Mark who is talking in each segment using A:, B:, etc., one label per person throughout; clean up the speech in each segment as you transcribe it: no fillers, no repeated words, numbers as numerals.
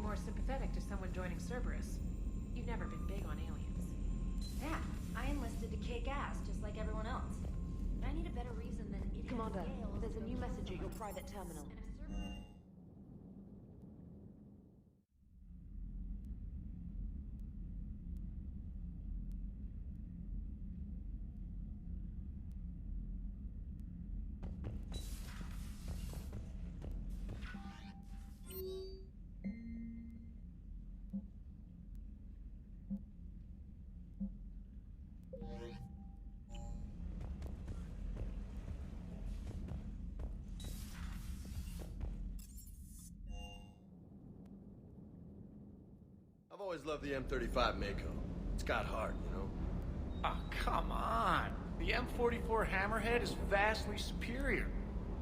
A: more sympathetic to someone joining Cerberus. You've never been big on aliens.
B: Yeah, I enlisted to kick ass just like everyone else. But I need a better reason than idiot
C: Commander,
B: Gale
C: there's a
B: to
C: new
B: kill
C: message at your
B: somebody.
C: private terminal.
B: And if Cerberus...
D: I've always loved the M35 Mako. It's got heart, you know?
E: Oh, come on. The M44 Hammerhead is vastly superior.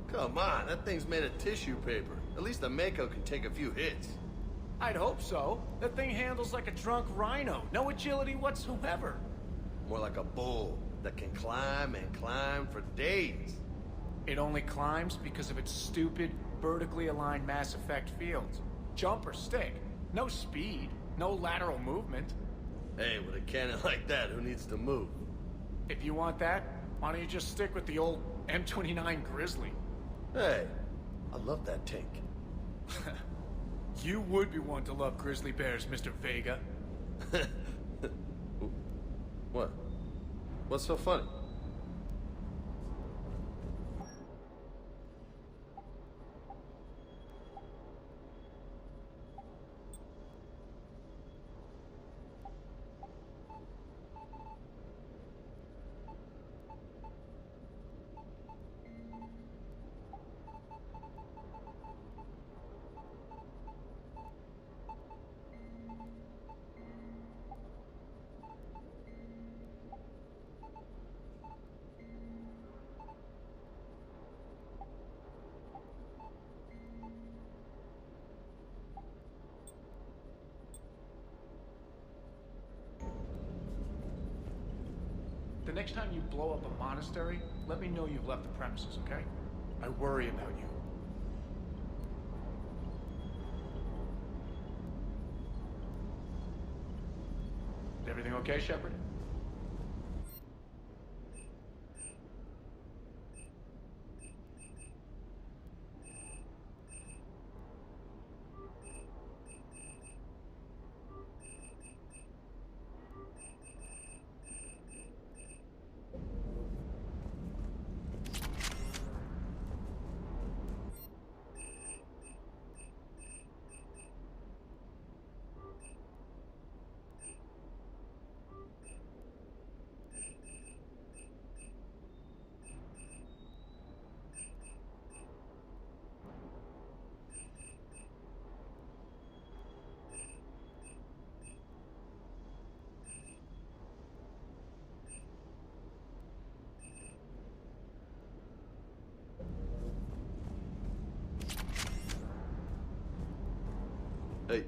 D: Come on, that thing's made of tissue paper. At least the Mako can take a few hits.
E: I'd hope so. That thing handles like a drunk rhino. No agility whatsoever.
D: More like a bull that can climb and climb for days.
E: It only climbs because of its stupid, vertically aligned mass effect fields. Jump or stick. No speed. No lateral movement.
D: Hey, with a cannon like that, who needs to move?
E: If you want that, why don't you just stick with the old M29 Grizzly?
D: Hey, I love that tank.
E: You would be one to love grizzly bears, Mr. Vega.
D: What? What's so funny?
E: The next time you blow up a monastery, let me know you've left the premises, okay? I worry about you. Is everything okay, Shepard?
D: Hey.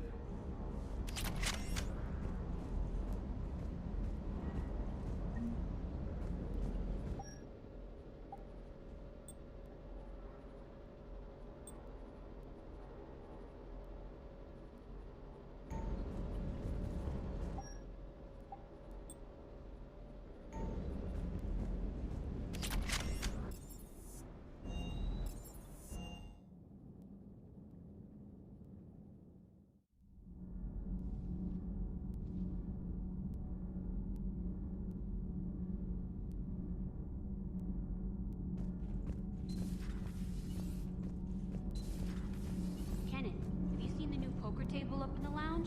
F: Table up in the lounge?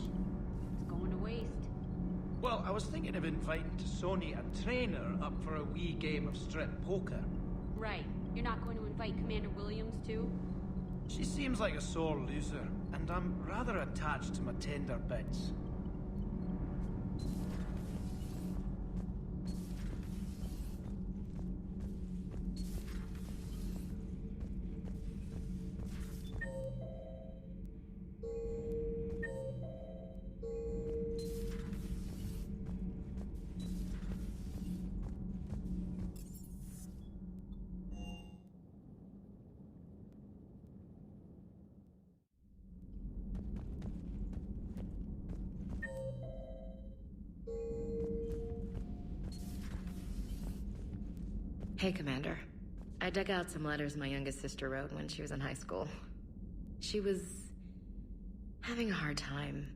F: It's going to waste.
G: Well, I was thinking of inviting to Sony a trainer up for a wee game of strip poker.
F: Right. You're not going to invite Commander Williams, too?
G: She seems like a sore loser, and I'm rather attached to my tender bits.
C: Hey, Commander. I dug out some letters my youngest sister wrote when she was in high school. She was having a hard time.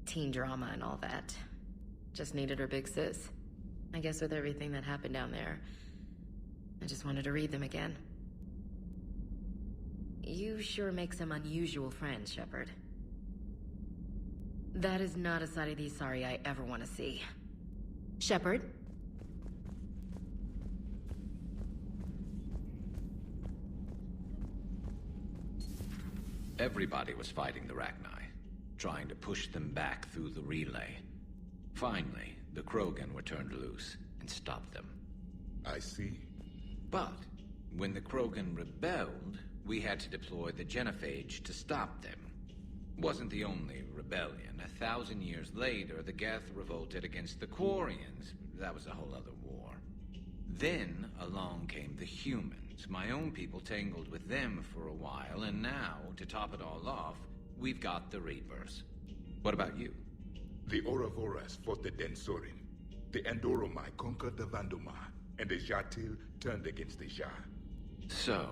C: Teen drama and all that. Just needed her big sis. I guess with everything that happened down there, I just wanted to read them again. You sure make some unusual friends, Shepard. That is not a side of the Asari I ever want to see. Shepard?
H: Everybody was fighting the Rachni, trying to push them back through the relay. Finally, the Krogan were turned loose and stopped them.
I: I see.
H: But when the Krogan rebelled, we had to deploy the genophage to stop them. Wasn't the only rebellion. 1,000 years later, the Geth revolted against the Quarians. That was a whole other war. Then along came the humans. My own people tangled with them for a while, and now, to top it all off, we've got the Reapers. What about you?
I: The Ouroboros fought the Densorin. The Andoromai conquered the Vandomar, and the Jatil turned against the Jah.
H: So,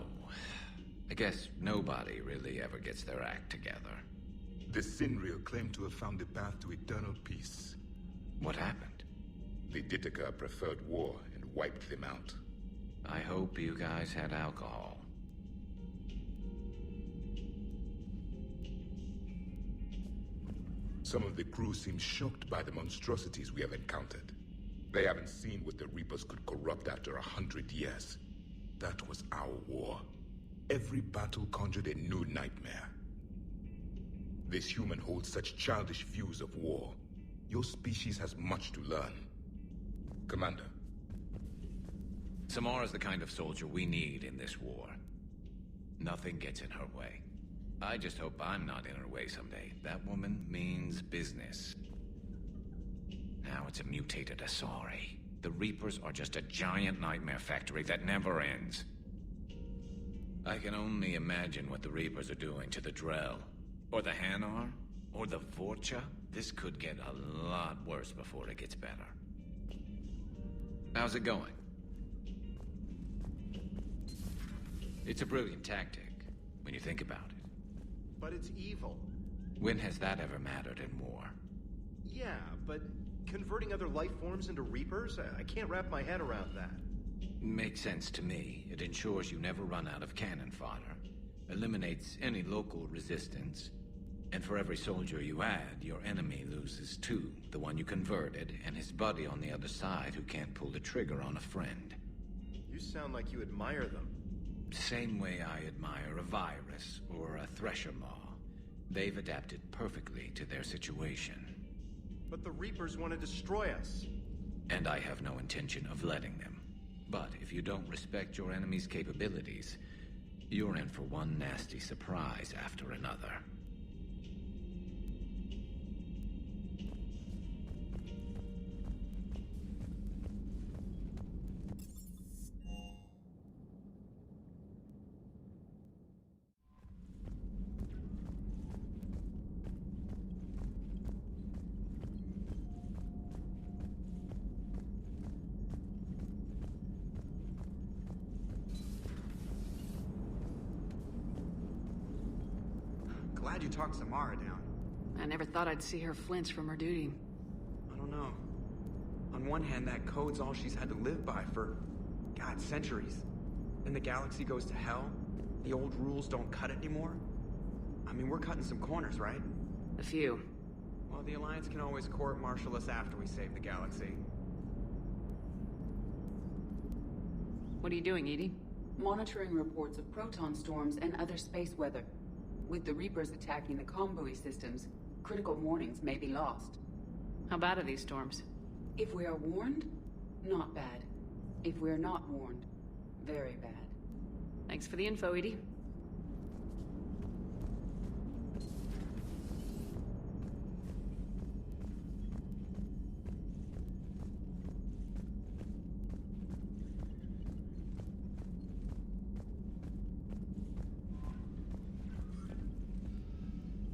H: I guess nobody really ever gets their act together.
I: The Sinreal claimed to have found the path to eternal peace.
H: What happened?
I: The Ditaka preferred war and wiped them out.
H: I hope you guys had alcohol.
I: Some of the crew seem shocked by the monstrosities we have encountered. They haven't seen what the Reapers could corrupt after 100 years. That was our war. Every battle conjured a new nightmare. This human holds such childish views of war. Your species has much to learn. Commander.
H: Samara's the kind of soldier we need in this war. Nothing gets in her way. I just hope I'm not in her way someday. That woman means business. Now it's a mutated Asari. The Reapers are just a giant nightmare factory that never ends. I can only imagine what the Reapers are doing to the Drell. Or the Hanar. Or the Vorcha. This could get a lot worse before it gets better. How's it going? It's a brilliant tactic, when you think about it.
J: But it's evil.
H: When has that ever mattered in war?
J: Yeah, but converting other life forms into Reapers? I can't wrap my head around that.
H: Makes sense to me. It ensures you never run out of cannon fodder. Eliminates any local resistance. And for every soldier you add, your enemy loses two. The one you converted, and his buddy on the other side who can't pull the trigger on a friend.
J: You sound like you admire them.
H: Same way I admire a virus or a thresher maw. They've adapted perfectly to their situation.
J: But the Reapers want to destroy us.
H: And I have no intention of letting them. But if you don't respect your enemy's capabilities, you're in for one nasty surprise after another.
K: Glad you talked Samara down.
L: I never thought I'd see her flinch from her duty.
K: I don't know. On one hand, that code's all she's had to live by for, God, centuries. Then the galaxy goes to hell. The old rules don't cut anymore. I mean, we're cutting some corners, right?
L: A few.
K: Well, the Alliance can always court-martial us after we save the galaxy.
L: What are you doing, Edie?
M: Monitoring reports of proton storms and other space weather. With the Reapers attacking the comm buoy systems, critical warnings may be lost.
L: How bad are these storms?
M: If we are warned, not bad. If we are not warned, very bad.
L: Thanks for the info, Edie.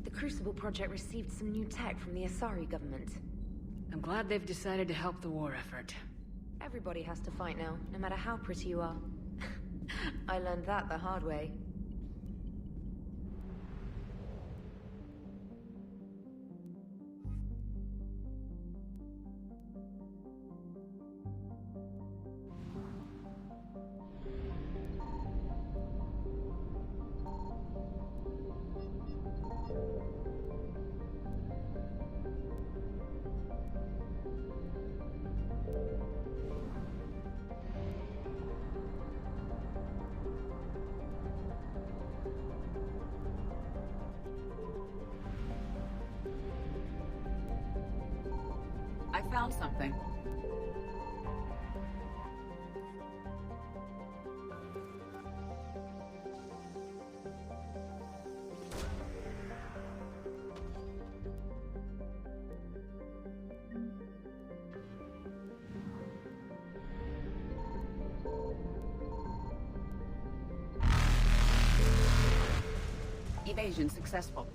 B: The Crucible Project received some new tech from the Asari government.
L: I'm glad they've decided to help the war effort.
B: Everybody has to fight now, no matter how pretty you are. I learned that the hard way.
M: I found something. Evasion successful.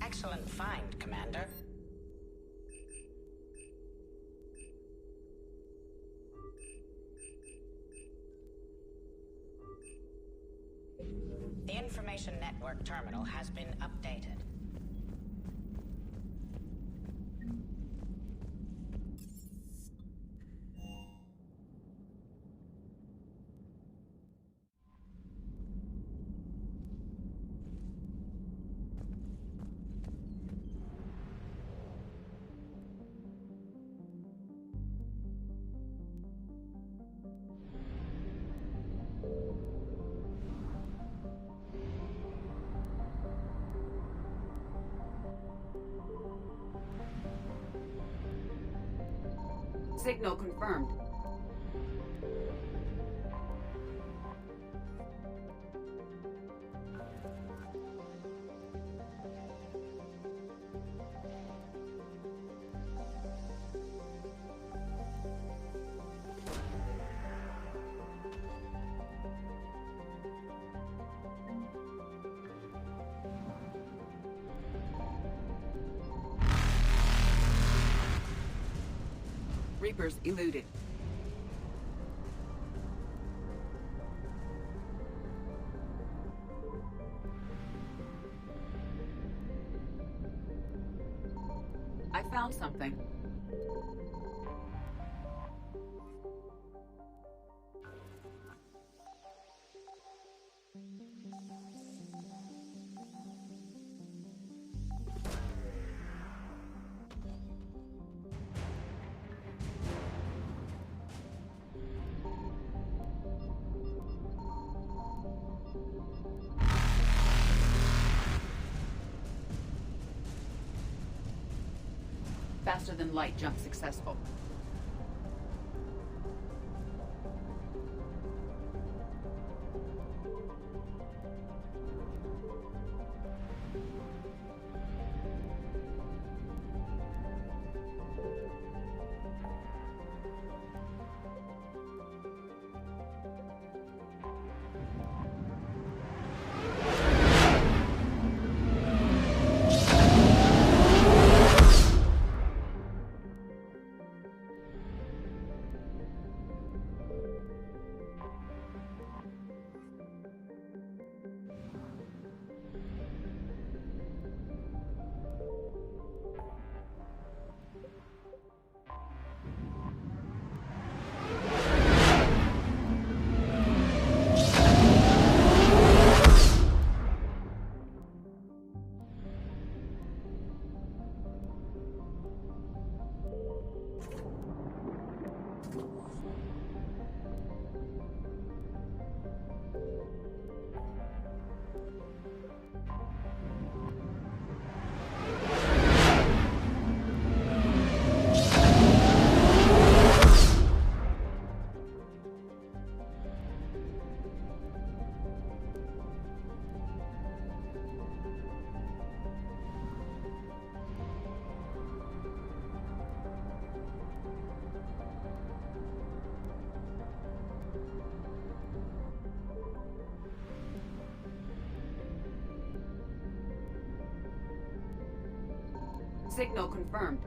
N: Excellent find, Commander. The information network terminal has been updated.
M: Signal confirmed. Reapers eluded. I found something. Faster than light jump successful. Signal confirmed.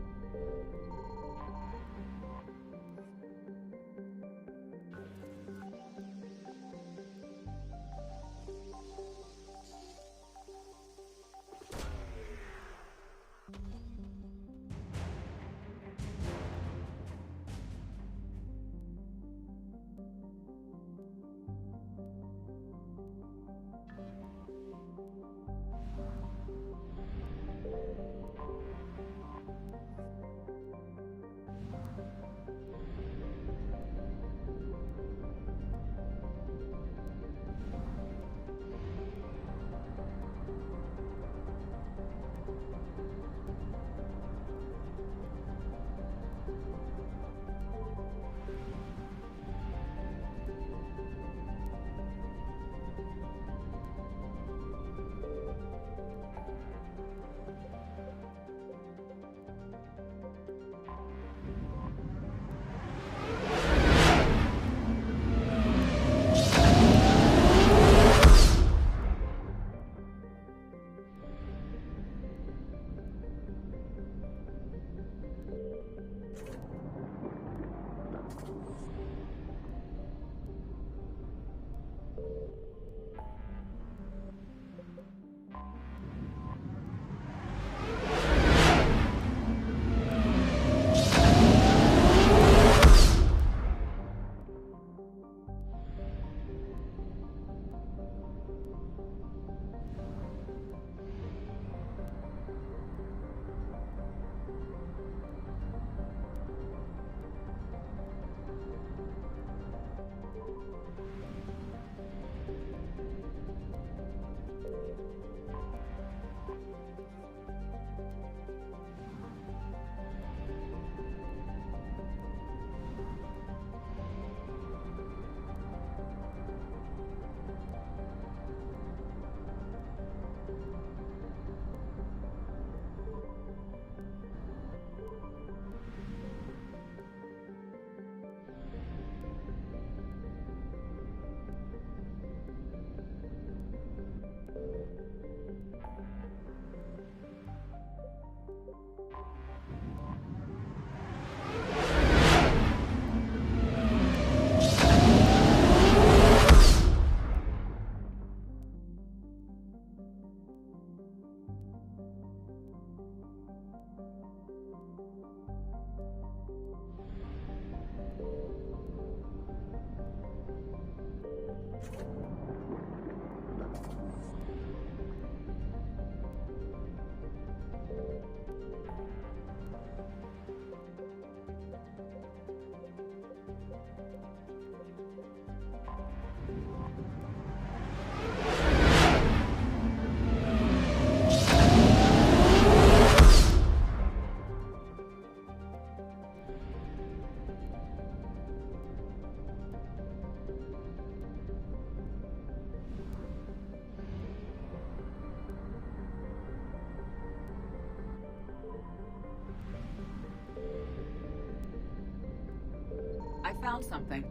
M: I found something.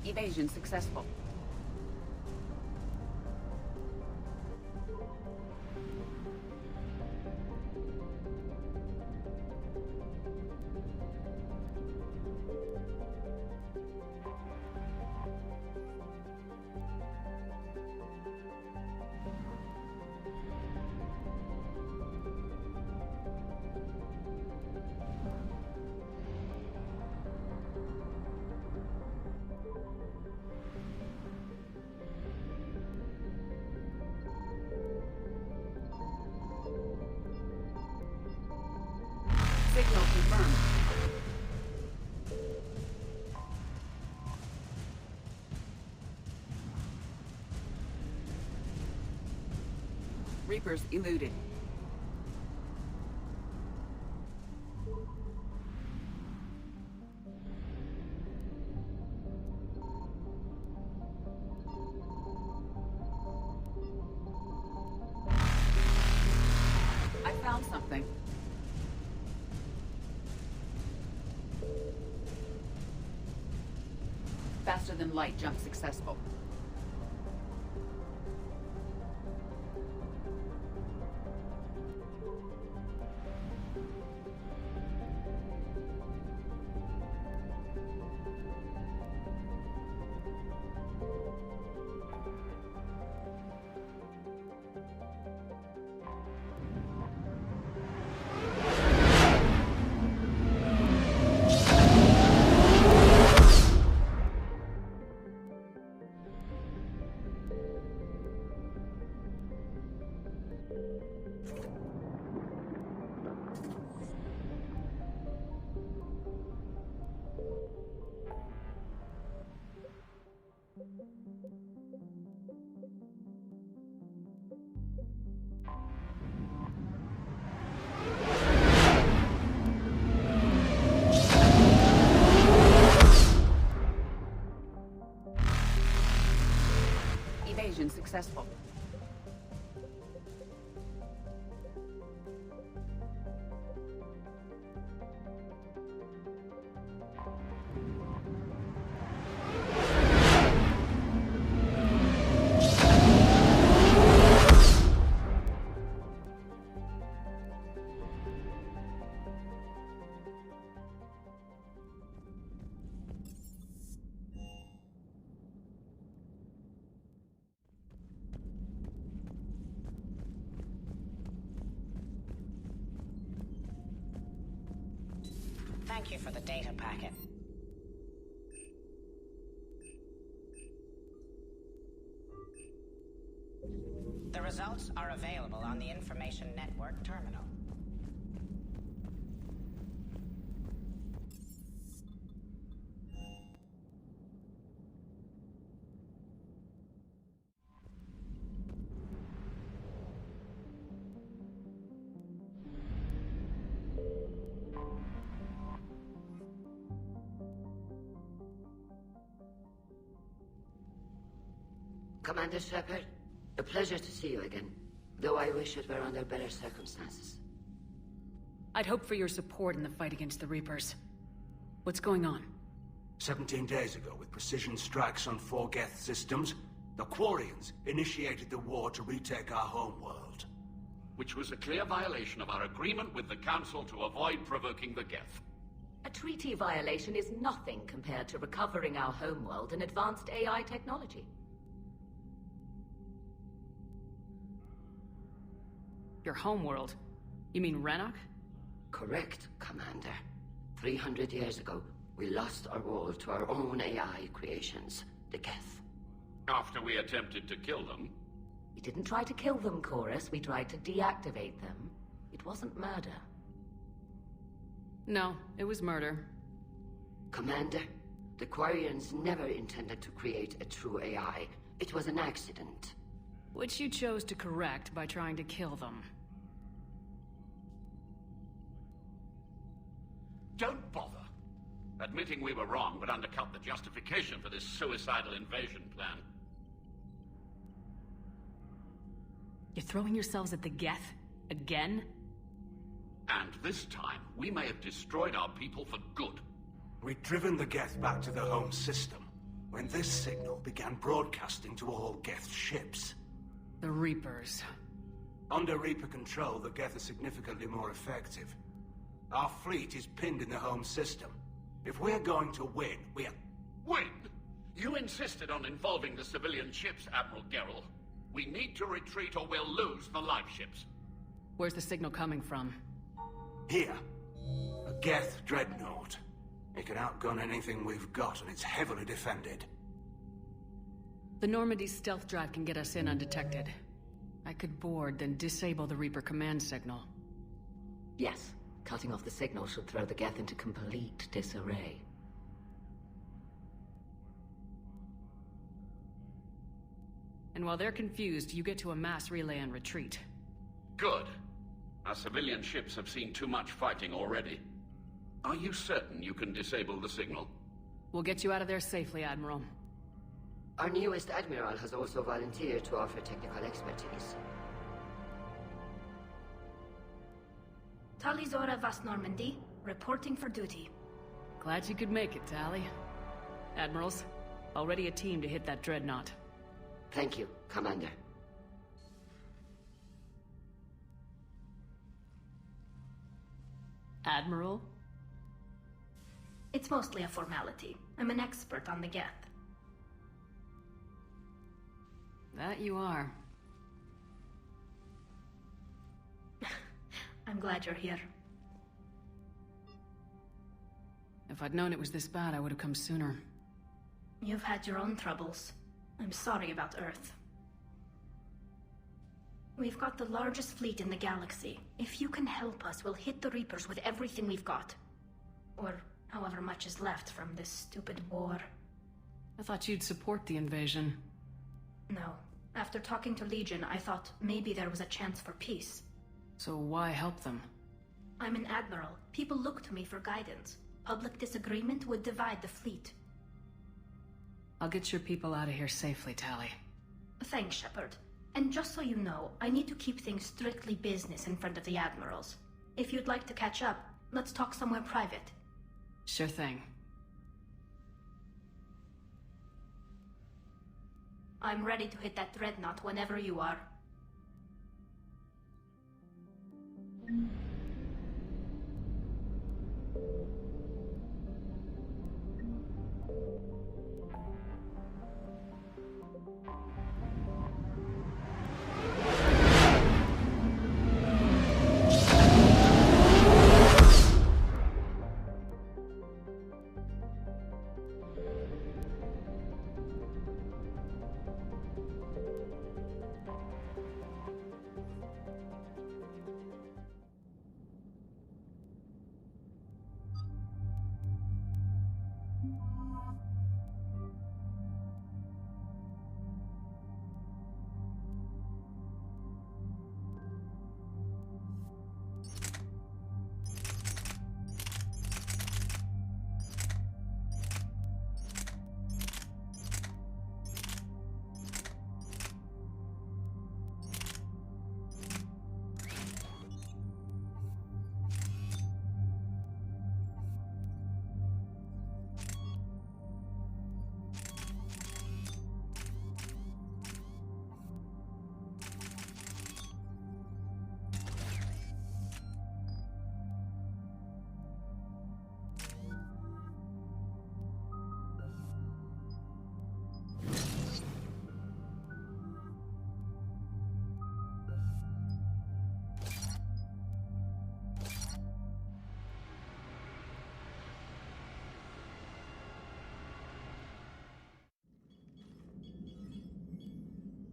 M: Evasion successful. Signal confirmed. Reapers eluded. Faster-than-light jump successful. Evasion successful.
N: Thank you for the data packet. The results are available on the Information Network terminal.
O: Commander Shepard, a pleasure to see you again, though I wish it were under better circumstances.
L: I'd hoped for your support in the fight against the Reapers. What's going on?
G: 17 days ago, with precision strikes on 4 Geth systems, the Quarians initiated the war to retake our homeworld.
P: Which was a clear violation of our agreement with the Council to avoid provoking the Geth.
O: A treaty violation is nothing compared to recovering our homeworld and advanced AI technology.
L: Your homeworld? You mean Rannoch?
O: Correct, Commander. 300 years ago, we lost our world to our own AI creations, the Geth.
P: After we attempted to kill them?
O: We didn't try to kill them, Chorus. We tried to deactivate them. It wasn't murder.
L: No, it was murder.
O: Commander, the Quarians never intended to create a true AI. It was an accident.
L: Which you chose to correct by trying to kill them.
P: Don't bother. Admitting we were wrong would undercut the justification for this suicidal invasion plan.
L: You're throwing yourselves at the Geth? Again?
P: And this time, we may have destroyed our people for good.
G: We'd driven the Geth back to the home system, when this signal began broadcasting to all Geth ships.
L: The Reapers.
G: Under Reaper control, the Geth are significantly more effective. Our fleet is pinned in the home system. If we're going to win, we're...
P: Win? You insisted on involving the civilian ships, Admiral Gerrel. We need to retreat or we'll lose the live ships.
L: Where's the signal coming from?
G: Here. A Geth dreadnought. It can outgun anything we've got, and it's heavily defended.
L: The Normandy's stealth drive can get us in undetected. I could board, then disable the Reaper command signal.
O: Yes. Cutting off the signal should throw the Geth into complete disarray.
L: And while they're confused, you get to a mass relay and retreat.
P: Good. Our civilian ships have seen too much fighting already. Are you certain you can disable the signal?
L: We'll get you out of there safely, Admiral.
O: Our newest Admiral has also volunteered to offer technical expertise.
Q: Tali'zorah Vast Normandy, reporting for duty.
L: Glad you could make it, Tali. Admirals, Already a team to hit that dreadnought.
O: Thank you, Commander.
L: Admiral?
Q: It's mostly a formality. I'm an expert on the Geth.
L: That you are.
Q: I'm glad you're here.
L: If I'd known it was this bad, I would have come sooner.
Q: You've had your own troubles. I'm sorry about Earth. We've got the largest fleet in the galaxy. If you can help us, we'll hit the Reapers with everything we've got. Or however much is left from this stupid war.
L: I thought you'd support the invasion.
Q: No. After talking to Legion, I thought maybe there was a chance for peace.
L: So why help them?
Q: I'm an admiral. People look to me for guidance. Public disagreement would divide the fleet.
L: I'll get your people out of here safely, Tali.
Q: Thanks, Shepard. And just so you know, I need to keep things strictly business in front of the admirals. If you'd like to catch up, let's talk somewhere private.
L: Sure thing.
Q: I'm ready to hit that dreadnought whenever you are.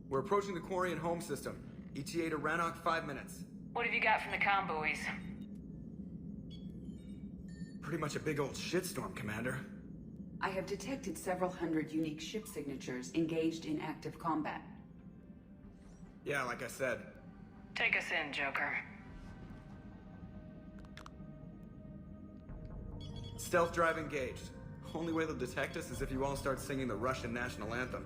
K: We're approaching the Quarian home system. ETA to Rannoch, 5 minutes.
L: What have you got from the comm buoys?
K: Pretty much a big old shitstorm, Commander.
M: I have detected several hundred unique ship signatures engaged in active combat.
K: Yeah, like I said.
L: Take us in, Joker.
K: Stealth drive engaged. Only way they'll detect us is if you all start singing the Russian national anthem.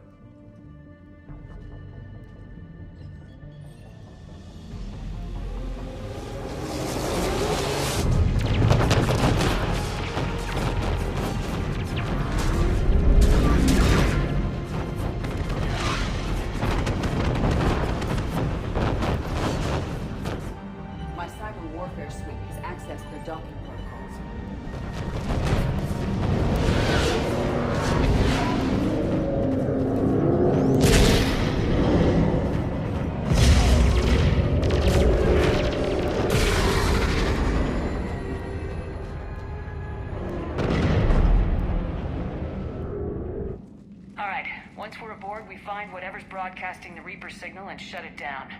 M: My cyber warfare suite has accessed their docking protocols.
L: All right, once we're aboard, we find whatever's broadcasting the Reaper signal and shut it down.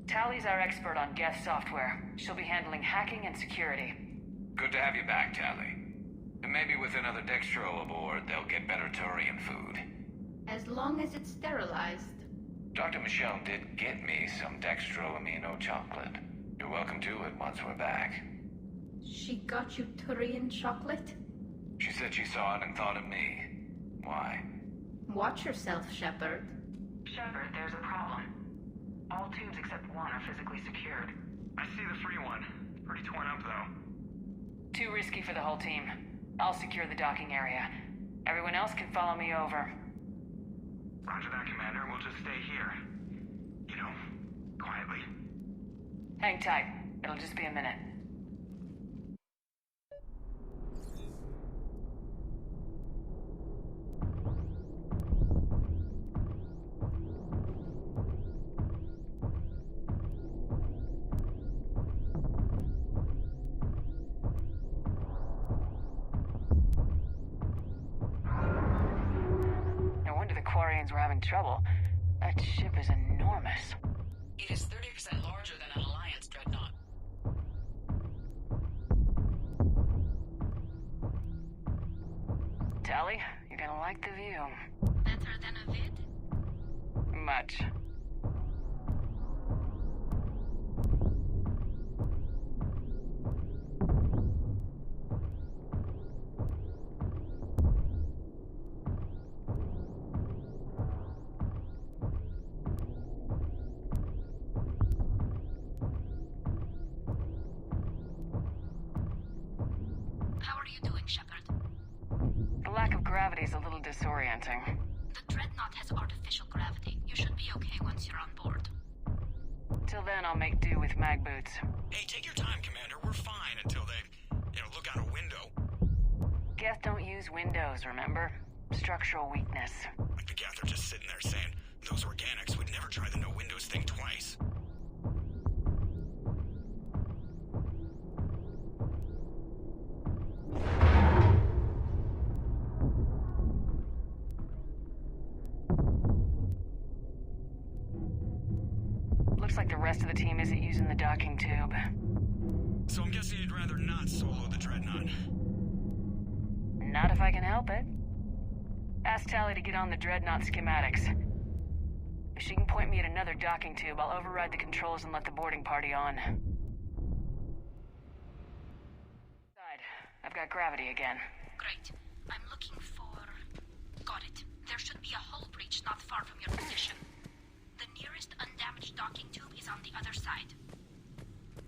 L: Tali's our expert on Geth software. She'll be handling hacking and security.
H: Good to have you back, Tali. And maybe with another Dextro aboard, they'll get better Turian food.
Q: As long as it's sterilized.
H: Dr. Michelle did get me some Dextro Amino chocolate. You're welcome to it once we're back.
Q: She got you Turian chocolate?
H: She said she saw it and thought of me. Why?
Q: Watch yourself, Shepard.
R: Shepard, there's a problem. All tubes except one are physically secured. I see the free one. Pretty torn up, though.
L: Too risky for the whole team. I'll secure the docking area. Everyone else can follow me over.
R: Roger that, Commander. We'll just stay here. You know, quietly.
L: Hang tight. It'll just be a minute. We're having trouble. That ship is enormous.
N: It is 30% larger than an Alliance dreadnought.
L: Tali, you're gonna like the view.
Q: Better than a vid?
L: Much. Gravity's a little disorienting.
Q: The dreadnought has artificial gravity. You should be okay once you're on board.
L: Till then, I'll make do with mag boots.
K: Hey, take your time, Commander. We're fine until they, look out a window.
L: Geth don't use windows, remember? Structural weakness.
K: Like the Geth are just sitting there saying, those organics would never try the no windows thing twice.
L: Looks like the rest of the team isn't using the docking tube.
K: So I'm guessing you'd rather not solo the dreadnought.
L: Not if I can help it. Ask Tali to get on the dreadnought schematics. If she can point me at another docking tube, I'll override the controls and let the boarding party on. I've got gravity again.
Q: Great. I'm looking for... Got it. There should be a hull breach not far from your position. The nearest undamaged docking tube is on the other side.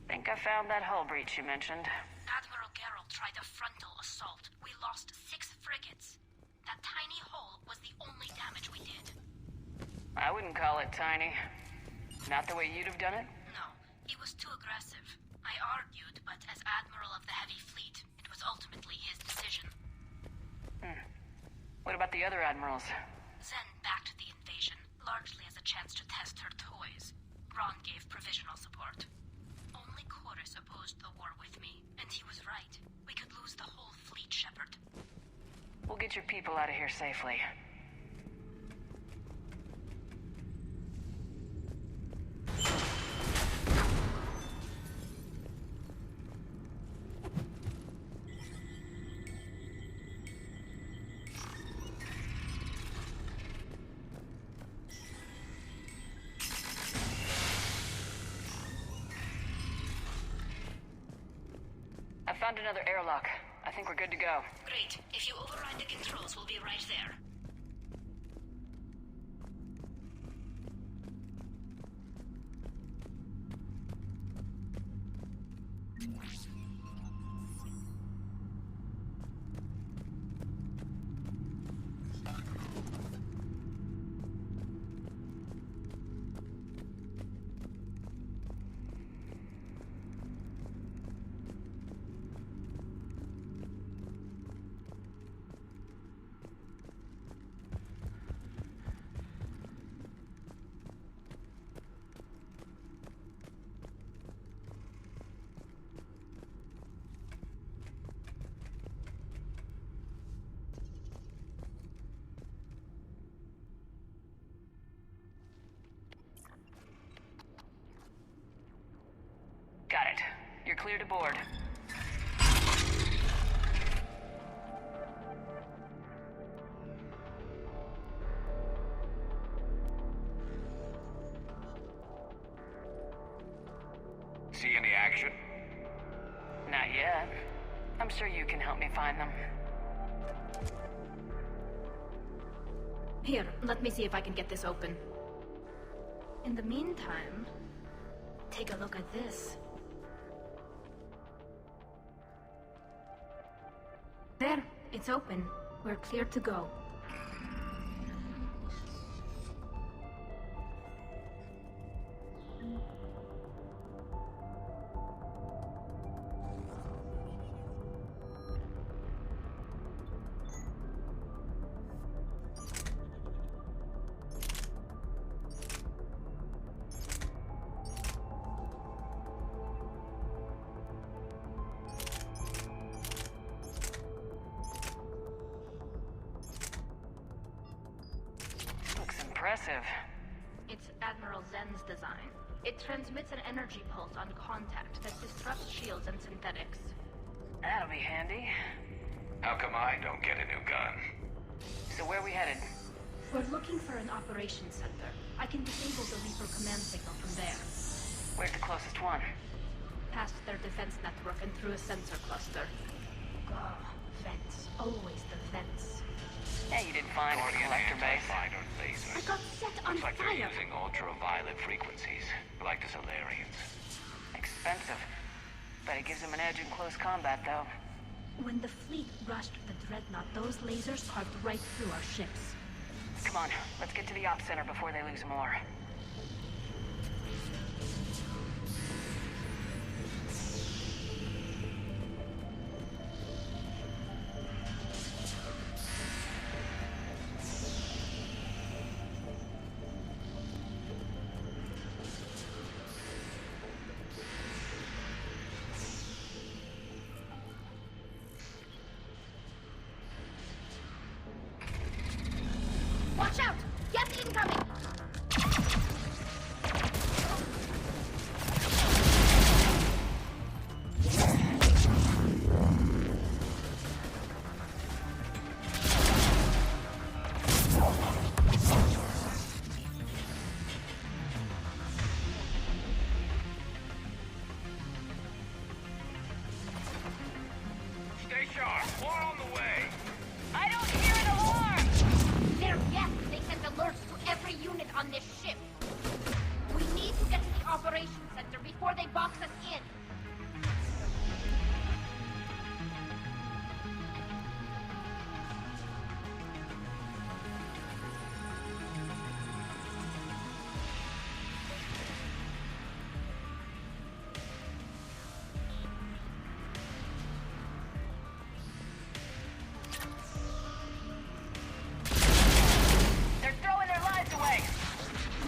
L: Think I found that hull breach you mentioned.
Q: Admiral Geralt tried a frontal assault. We lost 6 frigates. That tiny hole was the only damage we did.
L: I wouldn't call it tiny. Not the way you'd have done it?
Q: No, it was too aggressive. I argued, but as Admiral of the Heavy Fleet, it was ultimately his decision.
L: What about the other admirals?
Q: Zen backed the invasion, largely as a chance to test her toys. Ron gave provisional support. Only Chorus opposed the war with me, and he was right. We could lose the whole fleet, Shepard.
L: We'll get your people out of here safely. I found another airlock. I think we're good to go.
Q: Great. If you override the controls, we'll be right there. Got it. You're clear to board.
P: See any action?
L: Not yet. I'm sure you can help me find them.
Q: Here, let me see if I can get this open. In the meantime, take a look at this. There, it's open. We're clear to go.
L: Impressive.
Q: It's Admiral Zen's design. It transmits an energy pulse on contact that disrupts shields and synthetics.
L: That'll be handy.
H: How come I don't get a new gun?
L: So where are we headed?
Q: We're looking for an operations center. I can disable the Reaper command signal from there.
L: Where's the closest one?
Q: Past their defense network and through a sensor cluster. Oh, vents. Always the vents.
L: Yeah, you didn't find a collector base.
Q: I got set on
H: Looks like
Q: fire.
H: they're using ultraviolet frequencies, like the Solarians.
L: Expensive. But it gives them an edge in close combat, though.
Q: When the fleet rushed the Dreadnought, those lasers carved right through our ships.
L: Come on, let's get to the op center before they lose more.
Q: Watch out! Get incoming!
H: Stay sharp. More on the way.
Q: I don't hear an alarm! They're yes, they sent alerts to every unit on this ship. We need to get to the operations center before they box us in.
L: They're throwing their lives away!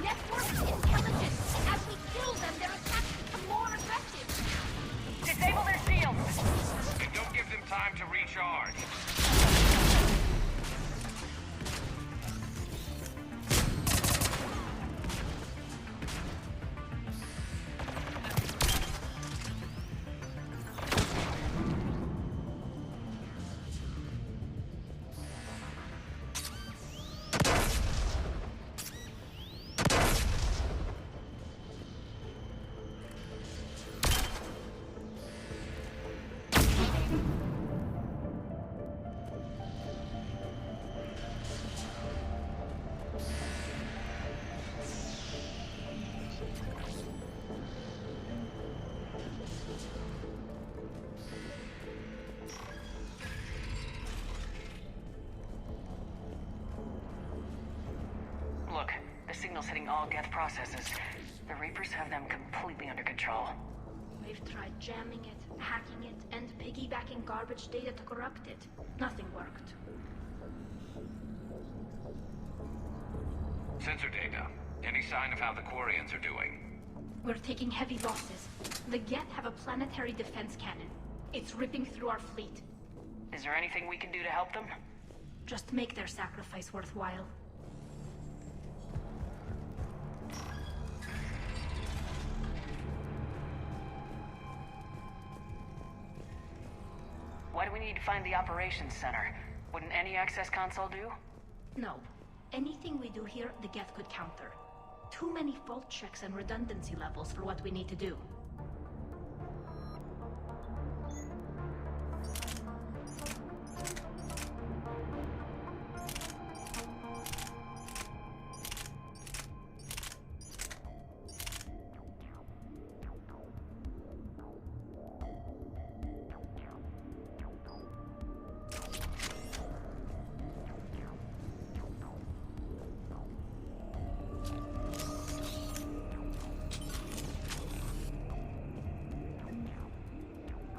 Q: Network intelligence! As we kill them, their attacks become more aggressive!
L: Disable their shields!
H: And don't give them time to recharge.
L: Look, the signal's hitting all Geth processes. The Reapers have them completely under control.
Q: We've tried jamming it, hacking it, and piggybacking garbage data to corrupt it. Nothing worked.
H: Sensor data. Any sign of how the Quarians are doing?
Q: We're taking heavy losses. The Geth have a planetary defense cannon. It's ripping through our fleet.
L: Is there anything we can do to help them?
Q: Just make their sacrifice worthwhile.
L: Why do we need to find the operations center? Wouldn't any access console do?
Q: No. Anything we do here, the Geth could counter. Too many fault checks and redundancy levels for what we need to do.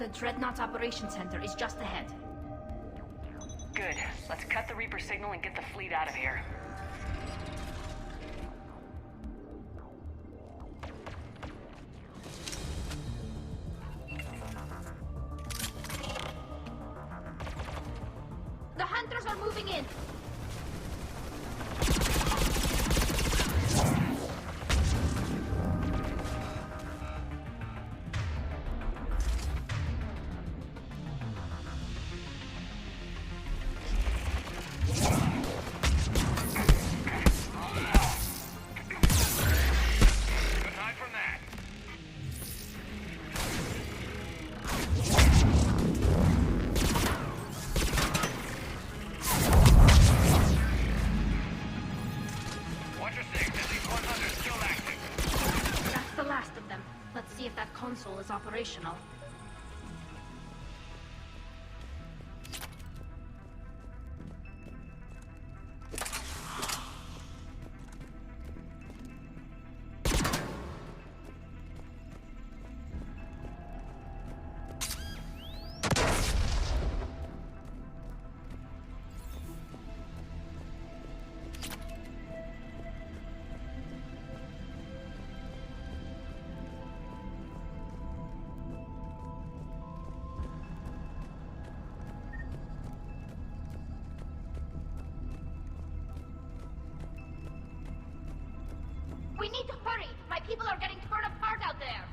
Q: The Dreadnought's Operations Center is just ahead.
L: Good. Let's cut the Reaper signal and get the fleet out of here.
Q: The hunters are moving in! Console is operational. We need to hurry! My people are getting torn apart out there!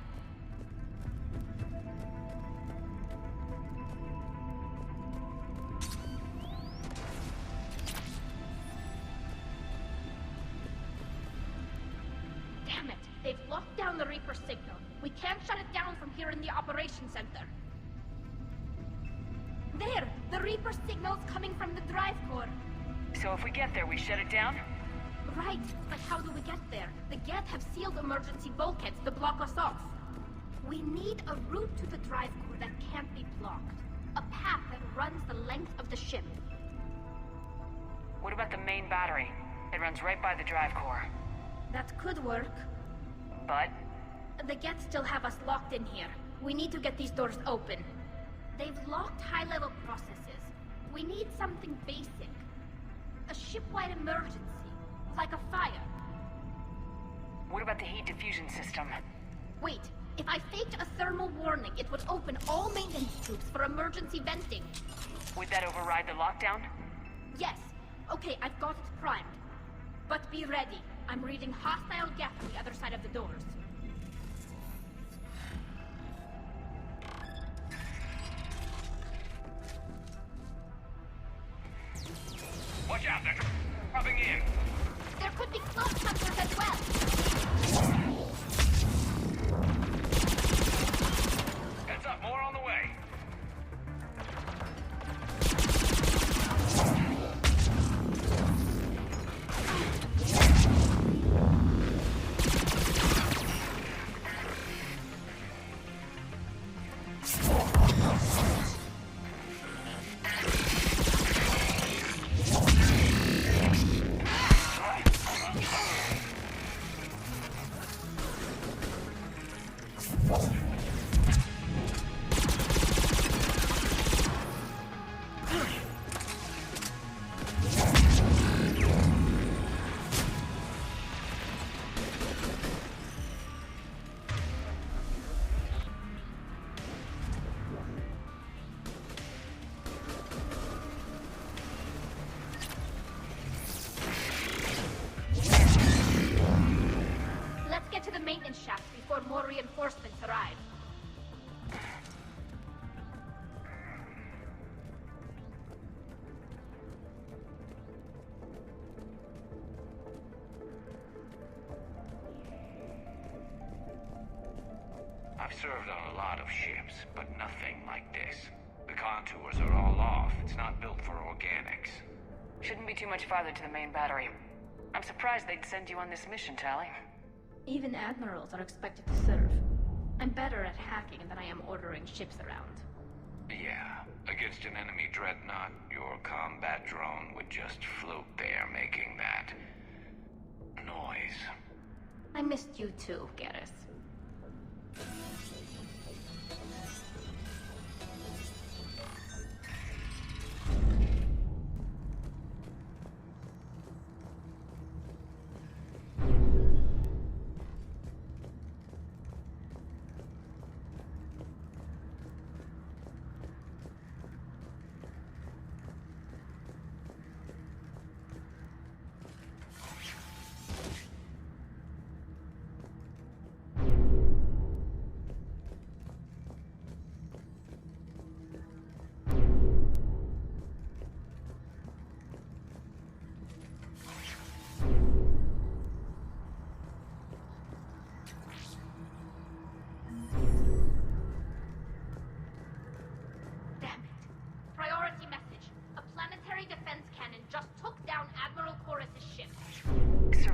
Q: Damn it! They've locked down the Reaper signal. We can't shut it down from here in the Operations Center. There! The Reaper signal's coming from the drive core.
L: So if we get there, we shut it down?
Q: Right, but how do we get there? The Geth have sealed emergency bulkheads to block us off. We need a route to the drive core that can't be blocked. A path that runs the length of the ship.
L: What about the main battery? It runs right by the drive core.
Q: That could work.
L: But?
Q: The Geth still have us locked in here. We need to get these doors open. They've locked high-level processes. We need something basic. A ship-wide emergency. Like a fire.
L: What about the heat diffusion system?
Q: Wait, if I faked a thermal warning, it would open all maintenance tubes for emergency venting.
L: Would that override the lockdown?
Q: Yes. Okay, I've got it primed. But be ready. I'm reading hostile Geth on the other side of the doors.
P: Watch out, they're dropping in.
Q: There could be close hunters as well.
P: Heads up, more on the way.
Q: maintenance shaft before more reinforcements arrive.
H: I've served on a lot of ships, but nothing like this. The contours are all off. It's not built for organics.
L: Shouldn't be too much farther to the main battery. I'm surprised they'd send you on this mission, Tali.
Q: Even admirals are expected to serve. I'm better at hacking than I am ordering ships around.
H: Yeah, against an enemy dreadnought, your combat drone would just float there making that noise.
Q: I missed you too, Garrus.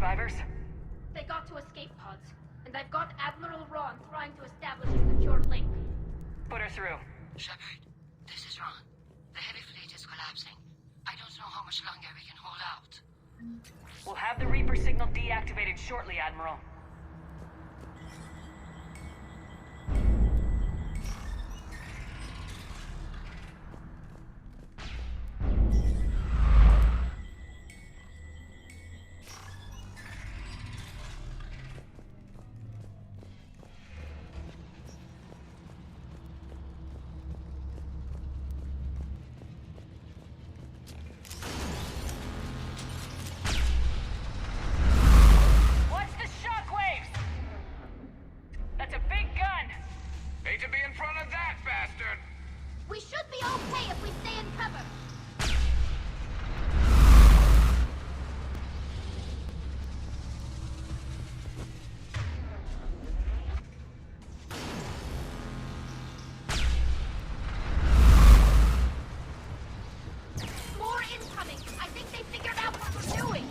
L: survivors?
Q: They got to escape pods, and I've got Admiral Ron trying to establish a secure link.
L: Put her through.
O: Shepard, this is Ron. The heavy fleet is collapsing. I don't know how much longer we can hold out.
L: We'll have the Reaper signal deactivated shortly, Admiral.
Q: We should be okay if we stay in cover. More incoming. I think they figured out what we're doing.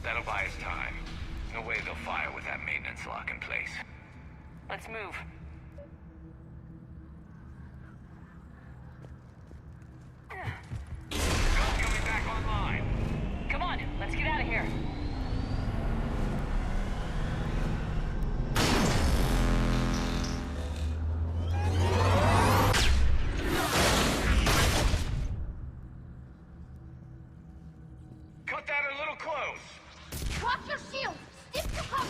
H: That'll buy us time. No way they'll fire with that maintenance lock in place.
L: Let's move.
H: Girl's coming back online.
L: Come on, let's get out of here.
P: that a little close.
Q: Watch your shield! Stick to cover!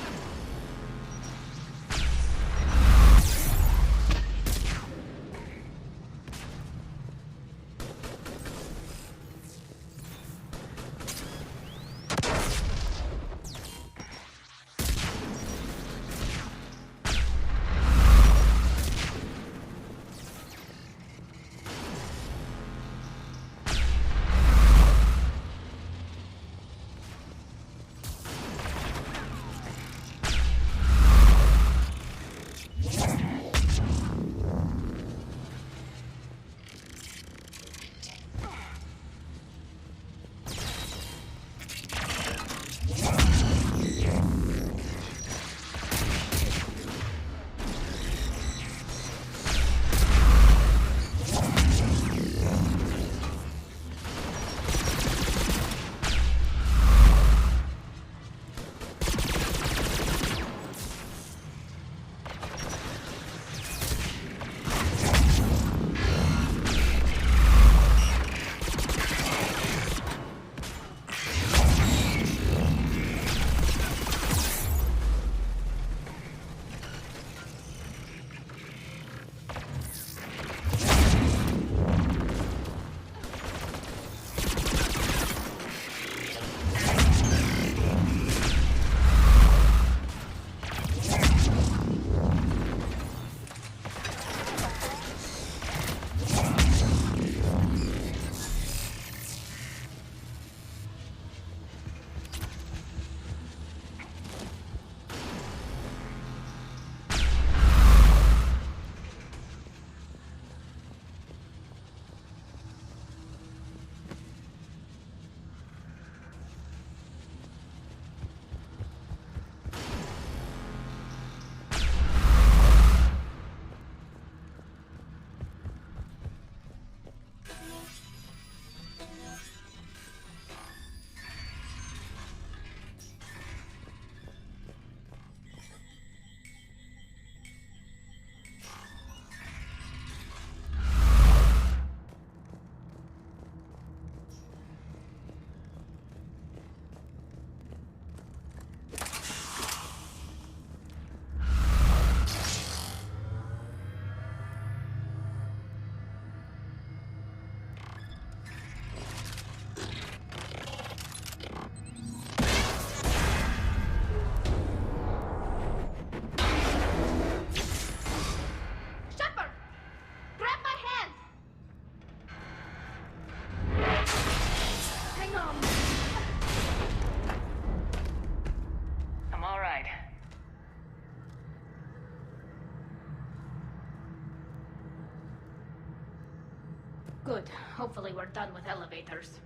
Q: Good. Hopefully we're done with elevators.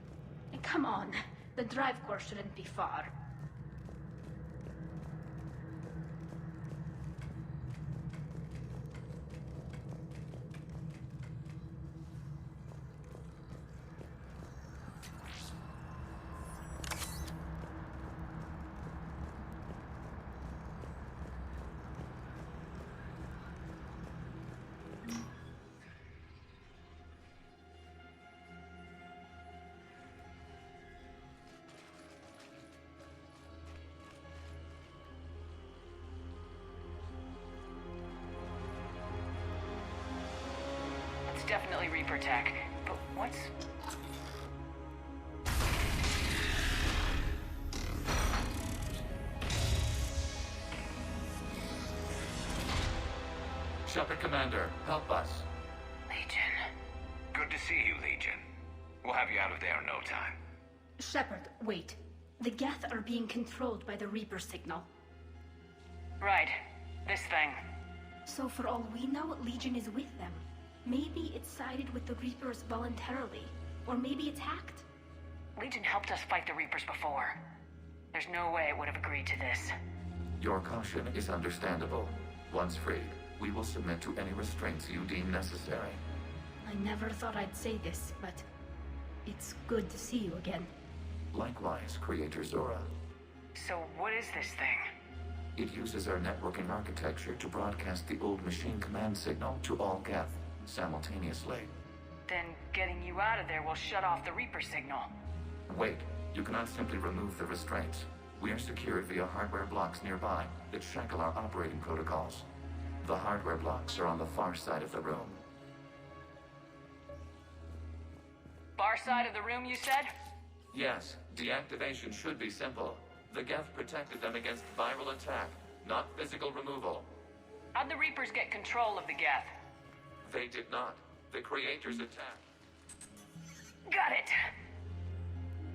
Q: And come on, the drive core shouldn't be far.
L: It's definitely Reaper tech, but what's...
S: Shepard Commander, help us.
L: Legion.
H: Good to see you, Legion. We'll have you out of there in no time.
Q: Shepard, wait. The Geth are being controlled by the Reaper signal.
L: Right. This thing.
Q: So for all we know, Legion is with them. Maybe it sided with the Reapers voluntarily. Or maybe it's hacked.
L: Legion helped us fight the Reapers before. There's no way it would have agreed to this.
S: Your caution is understandable. Once freed, we will submit to any restraints you deem necessary.
Q: I never thought I'd say this, but it's good to see you again.
S: Likewise, Creator Zora.
L: So what is this thing?
S: It uses our networking architecture to broadcast the old machine command signal to all Geth simultaneously.
L: Then getting you out of there will shut off the Reaper signal.
S: Wait, you cannot simply remove the restraints. We are secured via hardware blocks nearby that shackle our operating protocols. The hardware blocks are on the far side of the room.
L: Far side of the room, you said?
S: Yes, deactivation should be simple. The Geth protected them against viral attack, not physical removal.
L: How'd the Reapers get control of the Geth?
S: They did not. The Creators attacked.
L: Got it!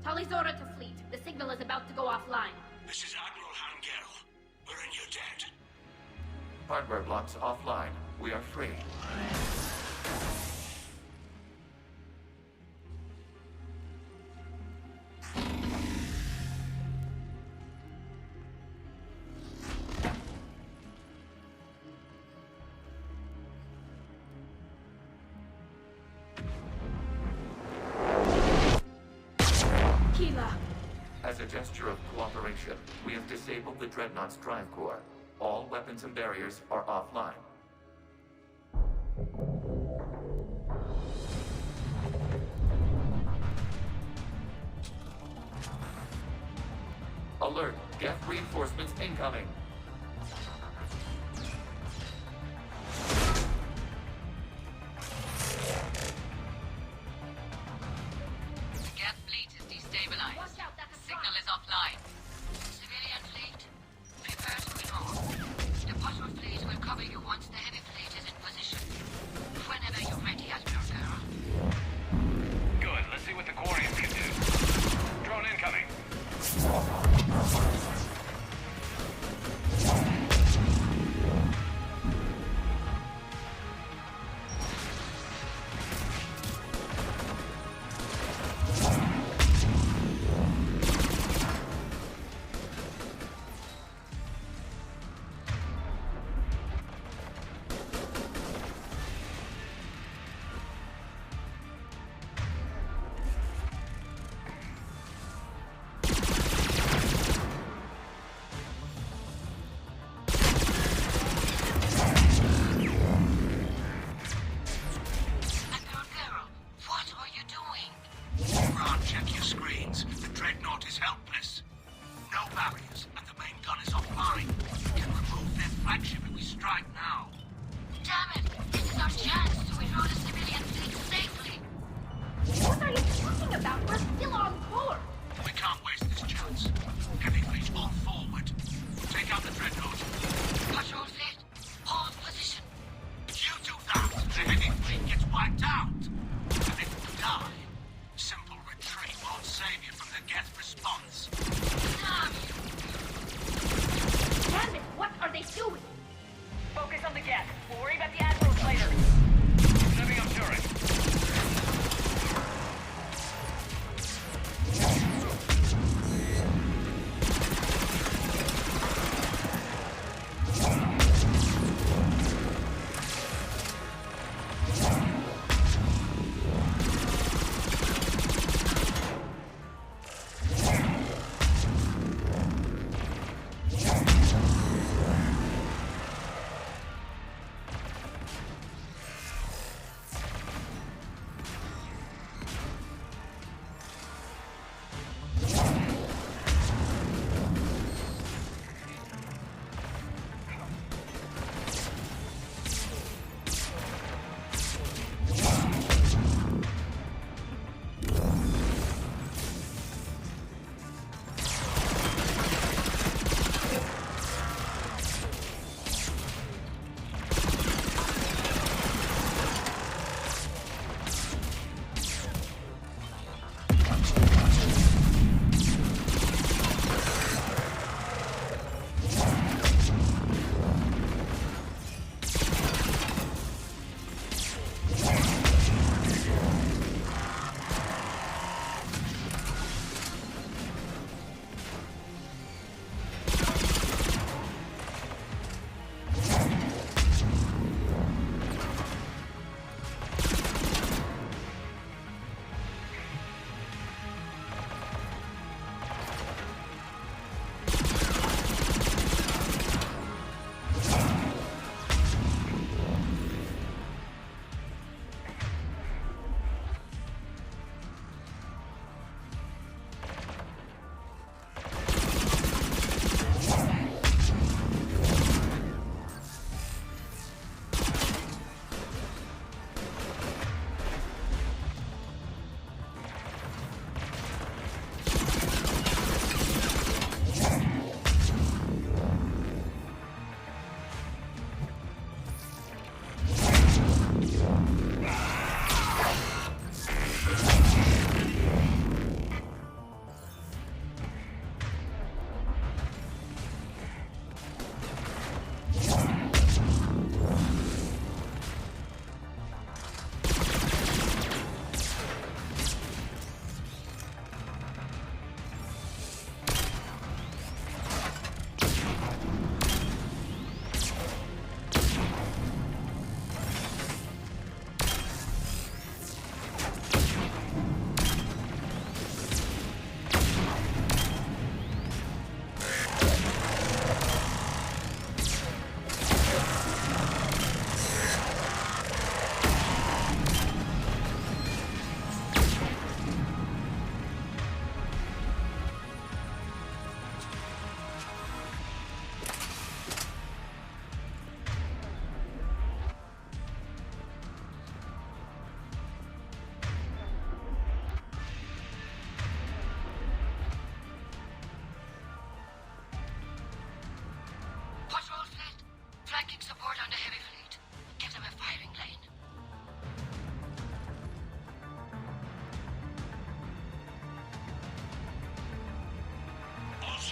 Q: Tali'zorah to fleet. The signal is about to go offline.
G: This is Admiral Hangel. We're in your debt.
S: Hardware blocks offline. We are free. As a gesture of cooperation, we have disabled the Dreadnought's drive core. All weapons and barriers are offline. Alert! Geth reinforcements incoming!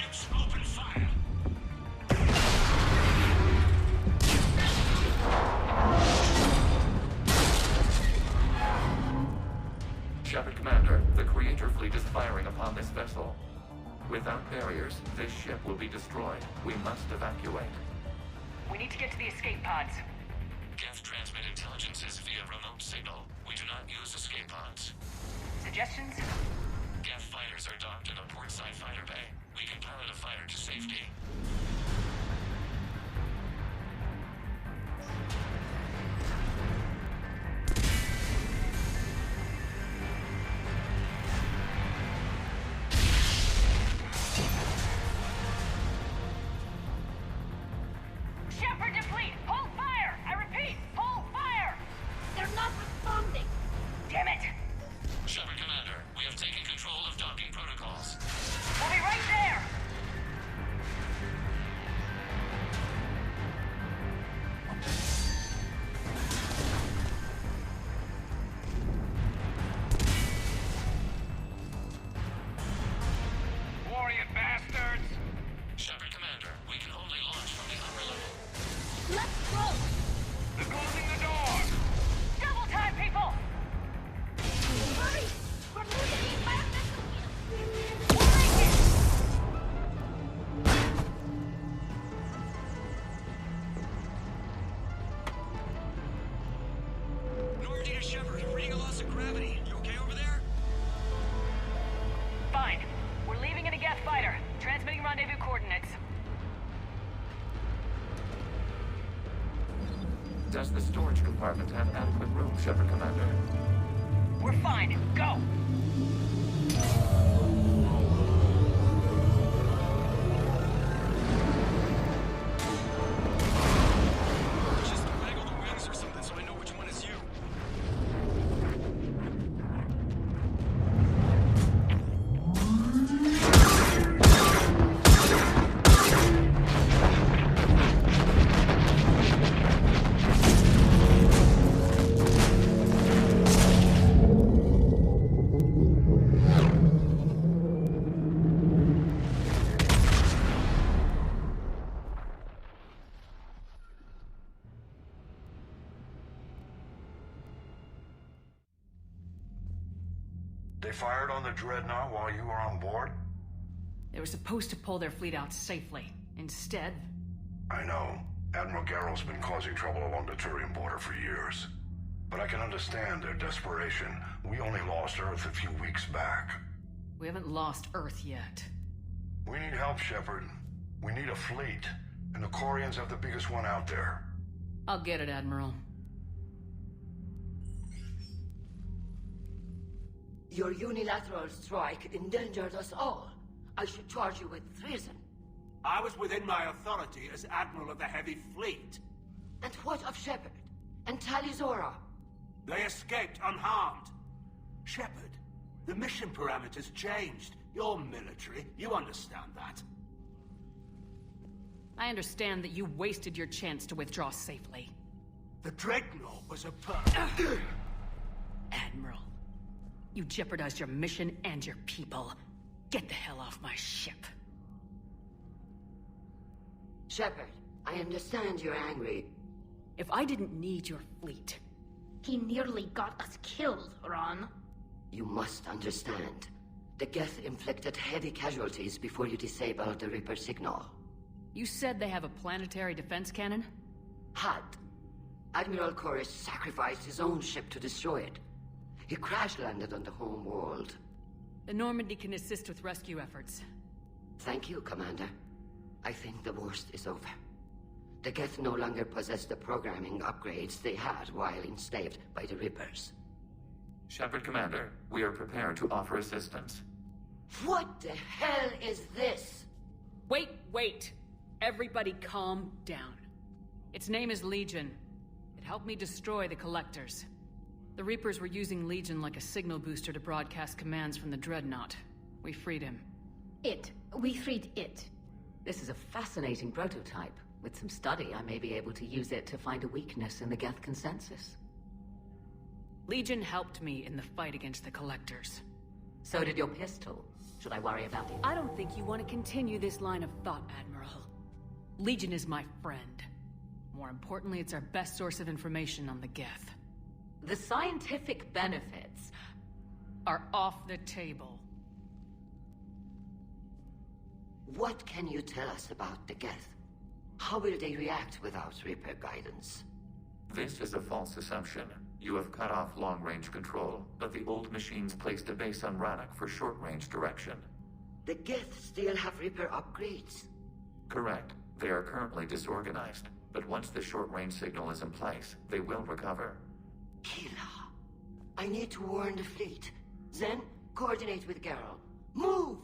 G: ships, open fire!
S: Shepard Commander, the Creator Fleet is firing upon this vessel. Without barriers, this ship will be destroyed. We must evacuate.
L: We need to get to the escape pods.
S: Geth transmit intelligences via remote signal. We do not use escape pods.
L: Suggestions?
S: Geth fighters are docked in a portside fighter bay. We can pilot a fighter to safety.
L: Shepard to fleet! Hold fire! I repeat, hold fire!
Q: They're not responding!
L: Damn it!
S: Shepard Commander, we have taken control of docking protocols.
L: We'll be right there!
P: Warrior bastards!
S: Shepard Commander, we can only launch from the upper level.
Q: Let's go!
P: They're closing the door!
L: Double time, people!
Q: Hurry! We're losing the environmental
T: Normandy to Shepard, reading a loss of gravity. You okay over there?
L: Fine. We're leaving in a Geth fighter. Transmitting rendezvous coordinates.
S: Does the storage compartment have adequate room, Shepard Commander?
L: We're fine. Go!
T: Just waggle the wings or something so I know which one is you.
G: They fired on the Dreadnought while you were on board?
F: They were supposed to pull their fleet out safely. Instead...
G: I know. Admiral Garrow's been causing trouble along the Turian border for years. But I can understand their desperation. We only lost Earth a few weeks back.
F: We haven't lost Earth yet.
G: We need help, Shepard. We need a fleet. And the Corians have the biggest one out there.
F: I'll get it, Admiral.
O: Your unilateral strike endangered us all. I should charge you with treason.
G: I was within my authority as Admiral of the Heavy Fleet.
O: And what of Shepard? And Tali'zorah?
G: They escaped unharmed. Shepard, the mission parameters changed. You're military. You understand that.
F: I understand that you wasted your chance to withdraw safely.
G: The Dreadnought was a
F: Admiral, you jeopardized your mission and your people. Get the hell off my ship.
O: Shepard, I understand you're angry.
F: If I didn't need your fleet...
Q: He nearly got us killed, Ron.
O: You must understand. The Geth inflicted heavy casualties before you disabled the Reaper signal.
F: You said they have a planetary defense cannon?
O: Had. Admiral Chorus sacrificed his own ship to destroy it. He crash-landed on the home world.
F: The Normandy can assist with rescue efforts.
O: Thank you, Commander. I think the worst is over. The Geth no longer possess the programming upgrades they had while enslaved by the Reapers.
S: Shepard Commander, we are prepared to offer assistance.
O: What the hell is this?
F: Wait! Everybody calm down. Its name is Legion. It helped me destroy the Collectors. The Reapers were using Legion like a signal booster to broadcast commands from the Dreadnought. We freed him.
U: We freed it. This is a fascinating prototype. With some study, I may be able to use it to find a weakness in the Geth consensus.
F: Legion helped me in the fight against the Collectors.
U: So did your pistol. Should I worry about it?
F: I don't think you want to continue this line of thought, Admiral. Legion is my friend. More importantly, it's our best source of information on the Geth.
U: The scientific benefits
F: are off the table.
O: What can you tell us about the Geth? How will they react without Reaper guidance?
S: This is a false assumption. You have cut off long-range control, but the old machines placed a base on Rannoch for short-range direction.
O: The Geth still have Reaper upgrades?
S: Correct. They are currently disorganized, but once the short-range signal is in place, they will recover.
O: Hila, I need to warn the fleet. Then, coordinate with Garrel. Move!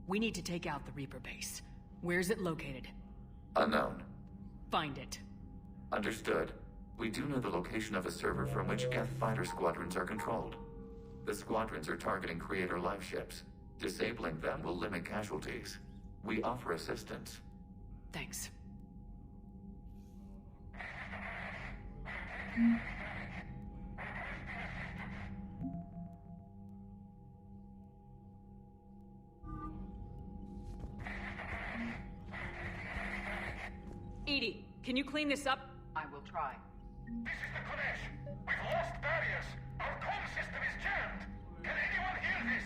F: We need to take out the Reaper base. Where's it located?
S: Unknown.
F: Find it.
S: Understood. We do know the location of a server from which Geth fighter squadrons are controlled. The squadrons are targeting Creator life ships. Disabling them will limit casualties. We offer assistance.
F: Thanks. Edie, can you clean this up?
M: I will try.
G: This is the Kodesh. We've lost barriers. Our comm system is jammed. Can anyone hear this?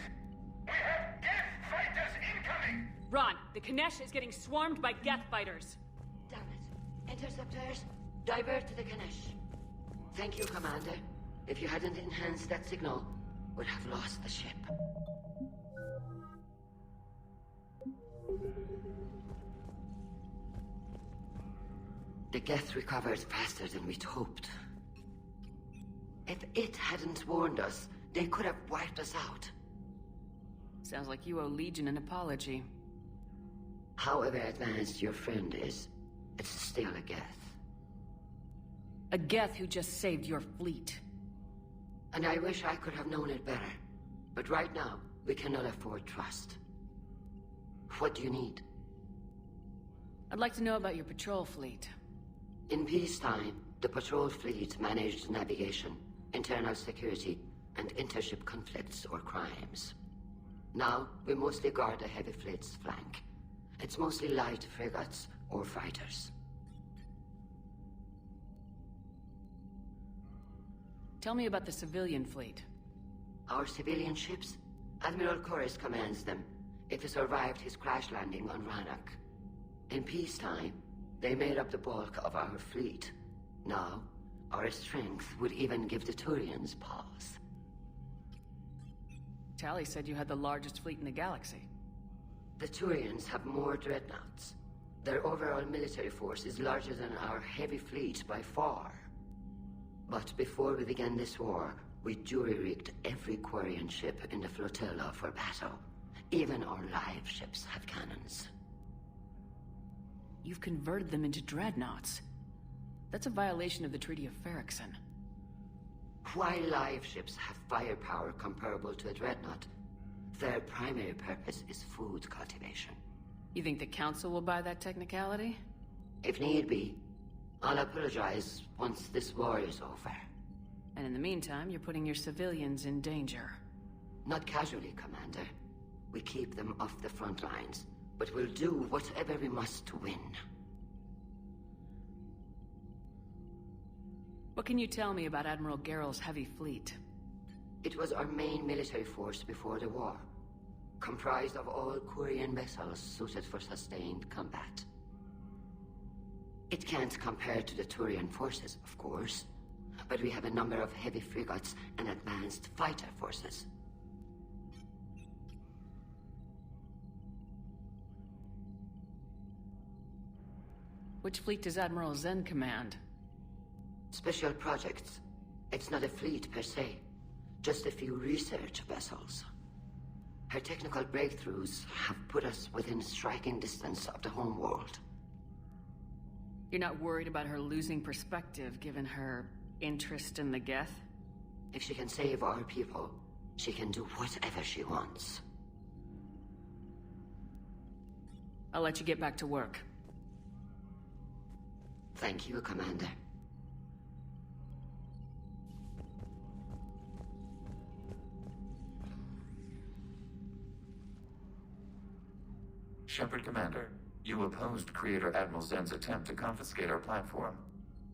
G: We have Geth fighters incoming.
F: Ron, the Kanesh is getting swarmed by Geth fighters.
O: Damn it. Interceptors, divert to the Ganesh. Thank you, Commander. If you hadn't enhanced that signal, we'd have lost the ship. The Geth recovered faster than we'd hoped. If it hadn't warned us, they could have wiped us out.
F: Sounds like you owe Legion an apology.
O: However advanced your friend is, it's still a Geth.
F: A Geth who just saved your fleet.
O: And I wish I could have known it better. But right now, we cannot afford trust. What do you need?
F: I'd like to know about your patrol fleet.
O: In peacetime, the patrol fleet managed navigation, internal security, and intership conflicts or crimes. Now, we mostly guard the heavy fleet's flank. It's mostly light frigates or fighters.
F: Tell me about the civilian fleet.
O: Our civilian ships? Admiral Corus commands them. It survived his crash landing on Rannoch. In peacetime, they made up the bulk of our fleet. Now, our strength would even give the Turians pause.
F: Tali said you had the largest fleet in the galaxy.
O: The Turians have more dreadnoughts. Their overall military force is larger than our heavy fleet by far. But before we began this war, we jury-rigged every Quarian ship in the flotilla for battle. Even our live ships have cannons.
F: You've converted them into dreadnoughts. That's a violation of the Treaty of Ferrixon.
O: While live ships have firepower comparable to a dreadnought, their primary purpose is food cultivation.
F: You think the Council will buy that technicality?
O: If need be. I'll apologize once this war is over.
F: And in the meantime, you're putting your civilians in danger.
O: Not casually, Commander. We keep them off the front lines, but we'll do whatever we must to win.
F: What can you tell me about Admiral Garrel's heavy fleet?
O: It was our main military force before the war, comprised of all Quarian vessels suited for sustained combat. It can't compare to the Turian forces, of course, but we have a number of heavy frigates and advanced fighter forces.
F: Which fleet does Admiral Zen command?
O: Special projects. It's not a fleet per se, just a few research vessels. Her technical breakthroughs have put us within striking distance of the home world.
F: You're not worried about her losing perspective given her interest in the Geth?
O: If she can save our people, she can do whatever she wants.
F: I'll let you get back to work.
O: Thank you, Commander.
S: Shepard Commander, you opposed Creator Admiral Zen's attempt to confiscate our platform.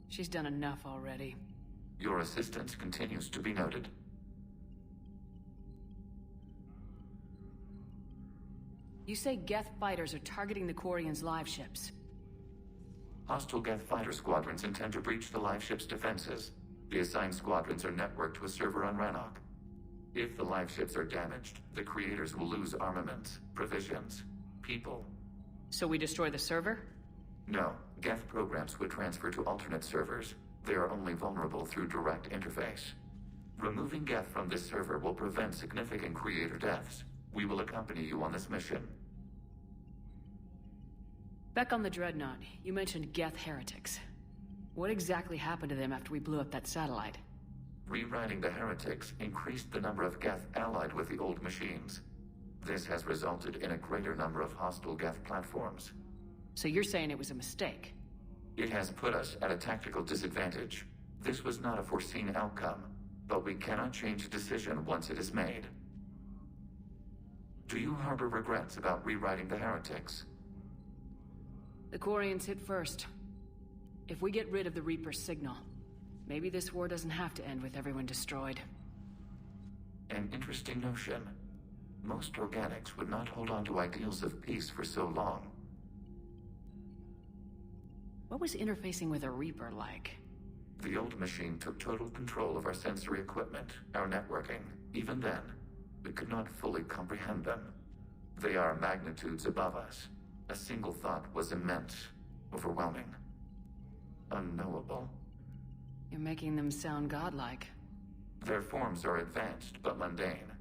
F: She's done enough already.
S: Your assistance continues to be noted.
F: You say Geth fighters are targeting the Quarians' live ships.
S: Hostile Geth fighter squadrons intend to breach the live ship's defenses. The assigned squadrons are networked to a server on Rannoch. If the live ships are damaged, the creators will lose armaments, provisions, people.
F: So we destroy the server?
S: No, Geth programs would transfer to alternate servers. They are only vulnerable through direct interface. Removing Geth from this server will prevent significant creator deaths. We will accompany you on this mission.
F: Back on the Dreadnought, you mentioned Geth heretics. What exactly happened to them after we blew up that satellite?
S: Rewriting the heretics increased the number of Geth allied with the old machines. This has resulted in a greater number of hostile Geth platforms.
F: So you're saying it was a mistake?
S: It has put us at a tactical disadvantage. This was not a foreseen outcome, but we cannot change a decision once it is made. Do you harbor regrets about rewriting the heretics?
F: The Quarians hit first. If we get rid of the Reaper's signal, maybe this war doesn't have to end with everyone destroyed.
S: An interesting notion. Most organics would not hold on to ideals of peace for so long.
F: What was interfacing with a Reaper like?
S: The old machine took total control of our sensory equipment, our networking. Even then, we could not fully comprehend them. They are magnitudes above us. A single thought was immense, overwhelming, unknowable.
F: You're making them sound godlike.
S: Their forms are advanced but mundane.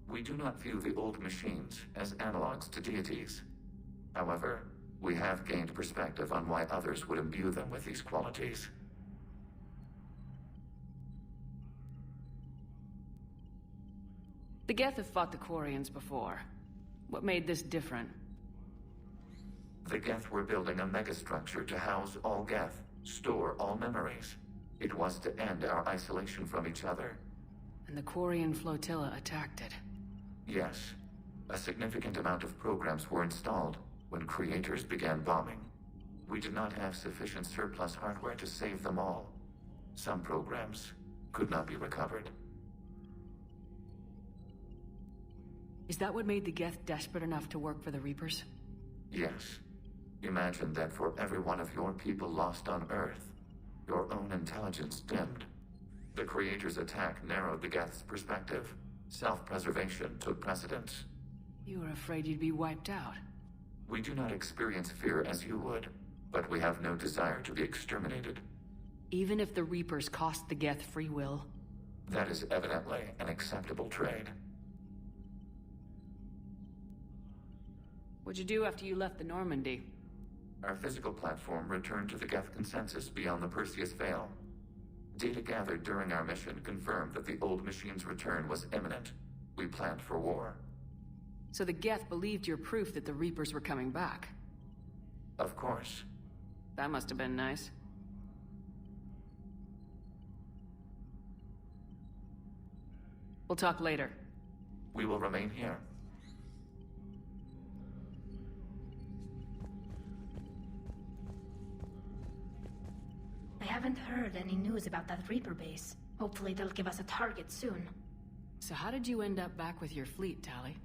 S: We do not view the old machines as analogs to deities. However, we have gained perspective on why others would imbue them with these qualities.
F: The Geth have fought the Quarians before. What made this different?
S: The Geth were building a megastructure to house all Geth, store all memories. It was to end our isolation from each other.
F: And the Quarian flotilla attacked it.
S: Yes. A significant amount of programs were installed when creators began bombing. We did not have sufficient surplus hardware to save them all. Some programs could not be recovered.
F: Is that what made the Geth desperate enough to work for the Reapers?
S: Yes. Imagine that for every one of your people lost on Earth, your own intelligence dimmed. The Creator's attack narrowed the Geth's perspective. Self-preservation took precedence.
F: You were afraid you'd be wiped out.
S: We do not experience fear as you would, but we have no desire to be exterminated.
F: Even if the Reapers cost the Geth free will?
S: That is evidently an acceptable trade.
F: What'd you do after you left the Normandy?
S: Our physical platform returned to the Geth consensus beyond the Perseus Veil. Data gathered during our mission confirmed that the old machine's return was imminent. We planned for war.
F: So the Geth believed your proof that the Reapers were coming back?
S: Of course.
F: That must have been nice. We'll talk later.
S: We will remain here.
Q: I haven't heard any news about that Reaper base. Hopefully they'll give us a target soon.
F: So how did you end up back with your fleet, Tali?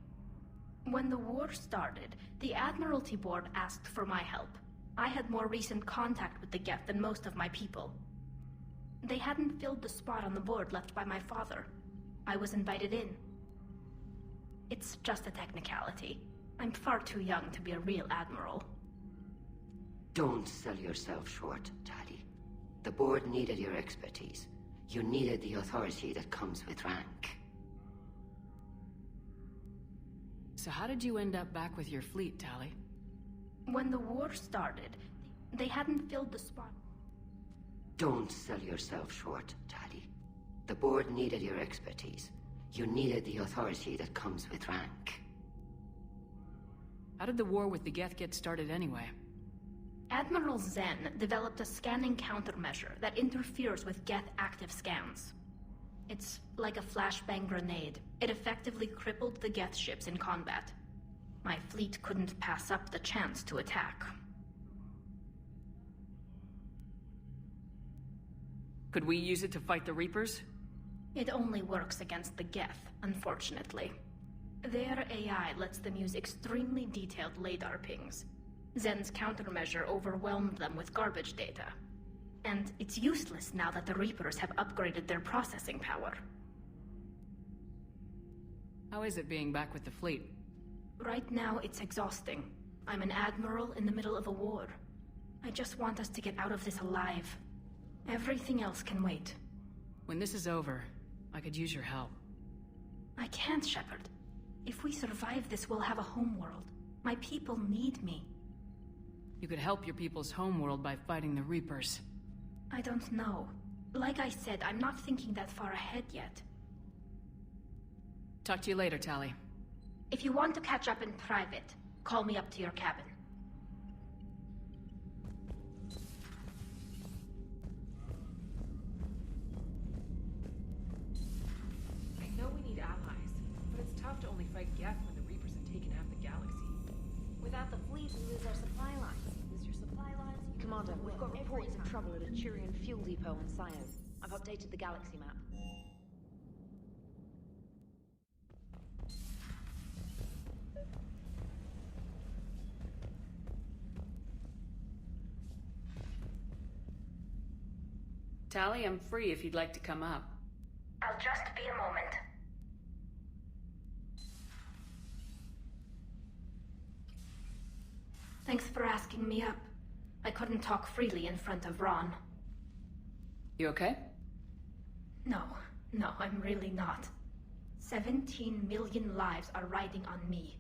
Q: When the war started, the Admiralty Board asked for my help. I had more recent contact with the Geth than most of my people. They hadn't filled the spot on the board left by my father. I was invited in. It's just a technicality. I'm far too young to be a real admiral.
O: Don't sell yourself short, Tali. The board needed your expertise. You needed the authority that comes with rank.
F: So how did you end up back with your fleet, Tali?
Q: When the war started, they hadn't filled the spot.
O: Don't sell yourself short, Tali. The board needed your expertise. You needed the authority that comes with rank.
F: How did the war with the Geth get started anyway?
Q: Admiral Zen developed a scanning countermeasure that interferes with Geth active scans. It's like a flashbang grenade. It effectively crippled the Geth ships in combat. My fleet couldn't pass up the chance to attack.
F: Could we use it to fight the Reapers?
Q: It only works against the Geth, unfortunately. Their AI lets them use extremely detailed LADAR pings. Zen's countermeasure overwhelmed them with garbage data. And it's useless now that the Reapers have upgraded their processing power.
F: How is it being back with the fleet?
Q: Right now, it's exhausting. I'm an admiral in the middle of a war. I just want us to get out of this alive. Everything else can wait.
F: When this is over, I could use your help.
Q: I can't, Shepard. If we survive this, we'll have a homeworld. My people need me.
F: You could help your people's homeworld by fighting the Reapers.
Q: I don't know. Like I said, I'm not thinking that far ahead yet.
F: Talk to you later, Tali.
Q: If you want to catch up in private, call me up to your cabin.
A: I know we need allies, but it's tough to only fight Geth when the Reapers have taken half the galaxy.
B: Without the fleet, we lose our supply lines. Lose your supply lines, you
V: Commander,
B: can
V: we've got
B: win
V: reports
B: every
V: of
B: time.
V: trouble at a Turian fuel depot on Scio. I've updated the galaxy map.
F: Tali, I'm free if you'd like to come up.
Q: I'll just be a moment. Thanks for asking me up. I couldn't talk freely in front of Ron.
F: You okay?
Q: No, I'm really not. 17 million lives are riding on me,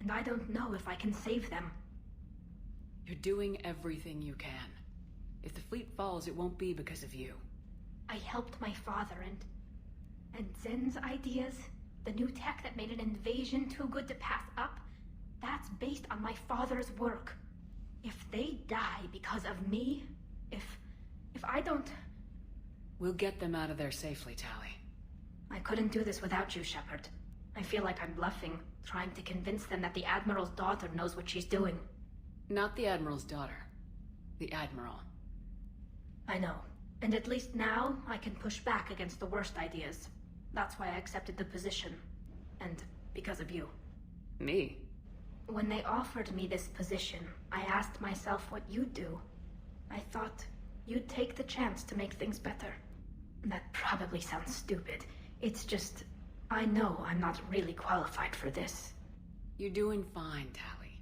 Q: and I don't know if I can save them.
F: You're doing everything you can. If the fleet falls, it won't be because of you.
Q: I helped my father and Zen's ideas, the new tech that made an invasion too good to pass up, that's based on my father's work. If they die because of me, if I don't...
F: We'll get them out of there safely, Tali.
Q: I couldn't do this without you, Shepard. I feel like I'm bluffing, trying to convince them that the Admiral's daughter knows what she's doing.
F: Not the Admiral's daughter. The Admiral.
Q: I know. And at least now, I can push back against the worst ideas. That's why I accepted the position. And because of you.
F: Me?
Q: When they offered me this position, I asked myself what you'd do. I thought you'd take the chance to make things better. That probably sounds stupid. It's just, I know I'm not really qualified for this.
F: You're doing fine, Tali.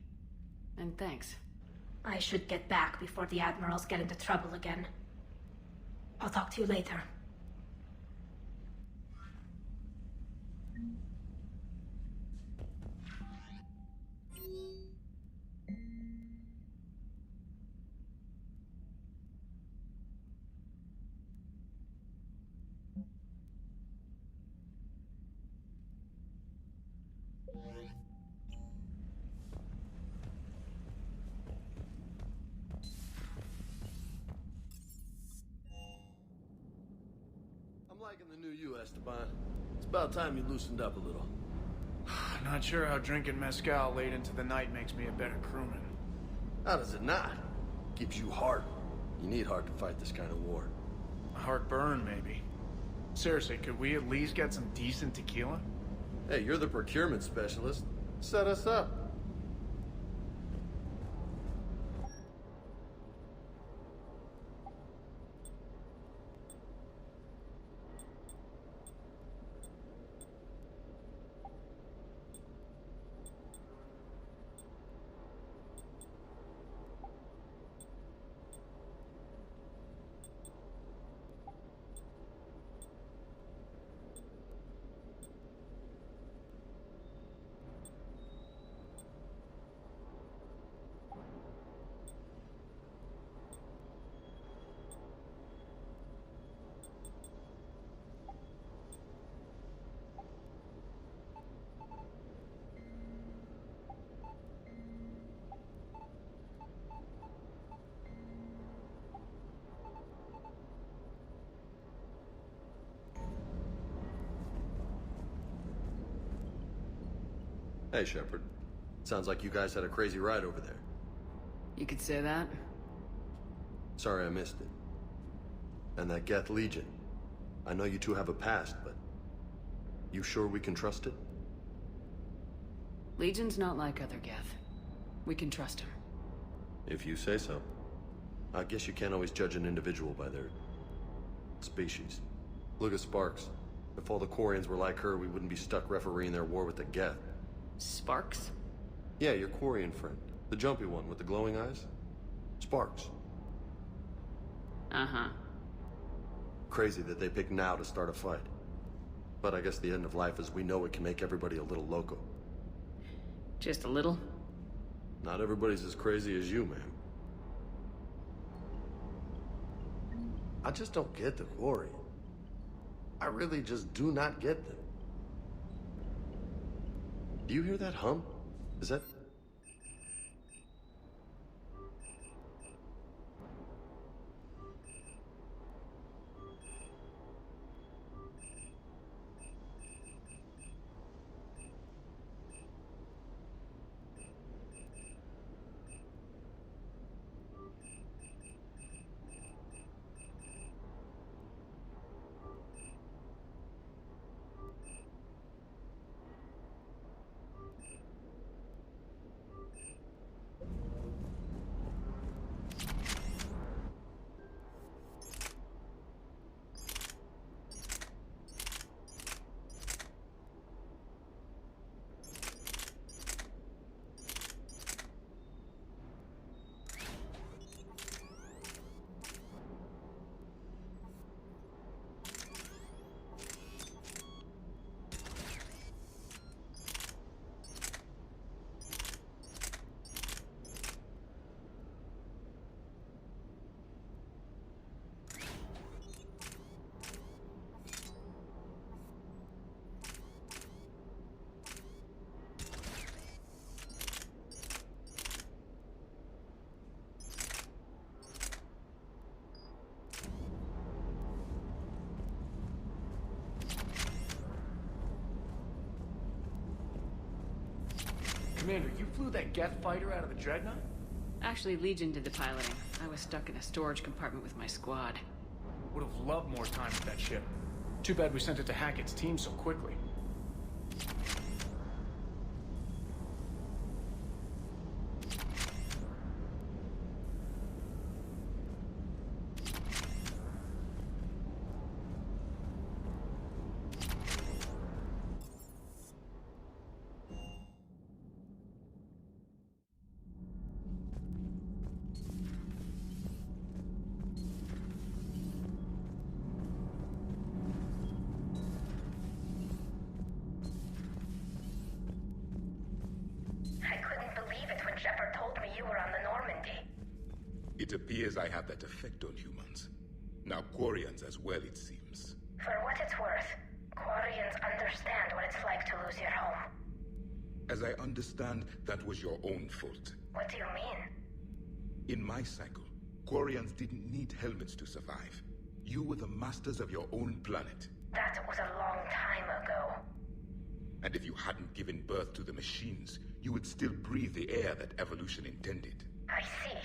F: And thanks.
Q: I should get back before the Admirals get into trouble again. I'll talk to you later.
D: Liking the new you, Esteban. It's about time you loosened up a little.
E: Not sure how drinking mezcal late into the night makes me a better crewman.
D: How does it not? Gives you heart. You need heart to fight this kind of war.
E: A heartburn, maybe. Seriously, could we at least get some decent tequila?
D: Hey, you're the procurement specialist. Set us up. Hey, Shepard. Sounds like you guys had a crazy ride over there.
F: You could say that.
D: Sorry I missed it. And that Geth Legion. I know you two have a past, but... you sure we can trust it?
F: Legion's not like other Geth. We can trust him.
D: If you say so. I guess you can't always judge an individual by their... species. Look at Sparks. If all the Quarians were like her, we wouldn't be stuck refereeing their war with the Geth.
F: Sparks?
D: Yeah, your Quarian friend. The jumpy one with the glowing eyes. Sparks.
F: Uh-huh.
D: Crazy that they pick now to start a fight. But I guess the end of life as we know it can make everybody a little loco.
F: Just a little?
D: Not everybody's as crazy as you, ma'am. I just don't get the Quarian. I really just do not get them. Do you hear that hum? Is that...
E: Commander, you flew that Geth fighter out of the Dreadnought?
F: Actually, Legion did the piloting. I was stuck in a storage compartment with my squad.
E: Would have loved more time with that ship. Too bad we sent it to Hackett's team so quickly.
C: It appears I have that effect on humans. Now Quarians as well, it seems.
Q: For what it's worth, Quarians understand what it's like to lose your home.
C: As I understand, that was your own fault.
Q: What do you mean?
C: In my cycle, Quarians didn't need helmets to survive. You were the masters of your own planet.
Q: That was a long time ago.
C: And if you hadn't given birth to the machines, you would still breathe the air that evolution intended.
Q: I see.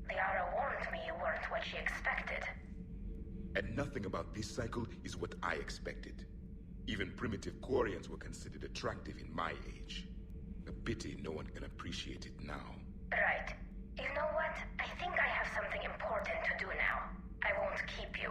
Q: Liara warned me you weren't what she expected.
C: And nothing about this cycle is what I expected. Even primitive Quarians were considered attractive in my age. A pity no one can appreciate it now.
Q: Right. You know what? I think I have something important to do now. I won't keep you.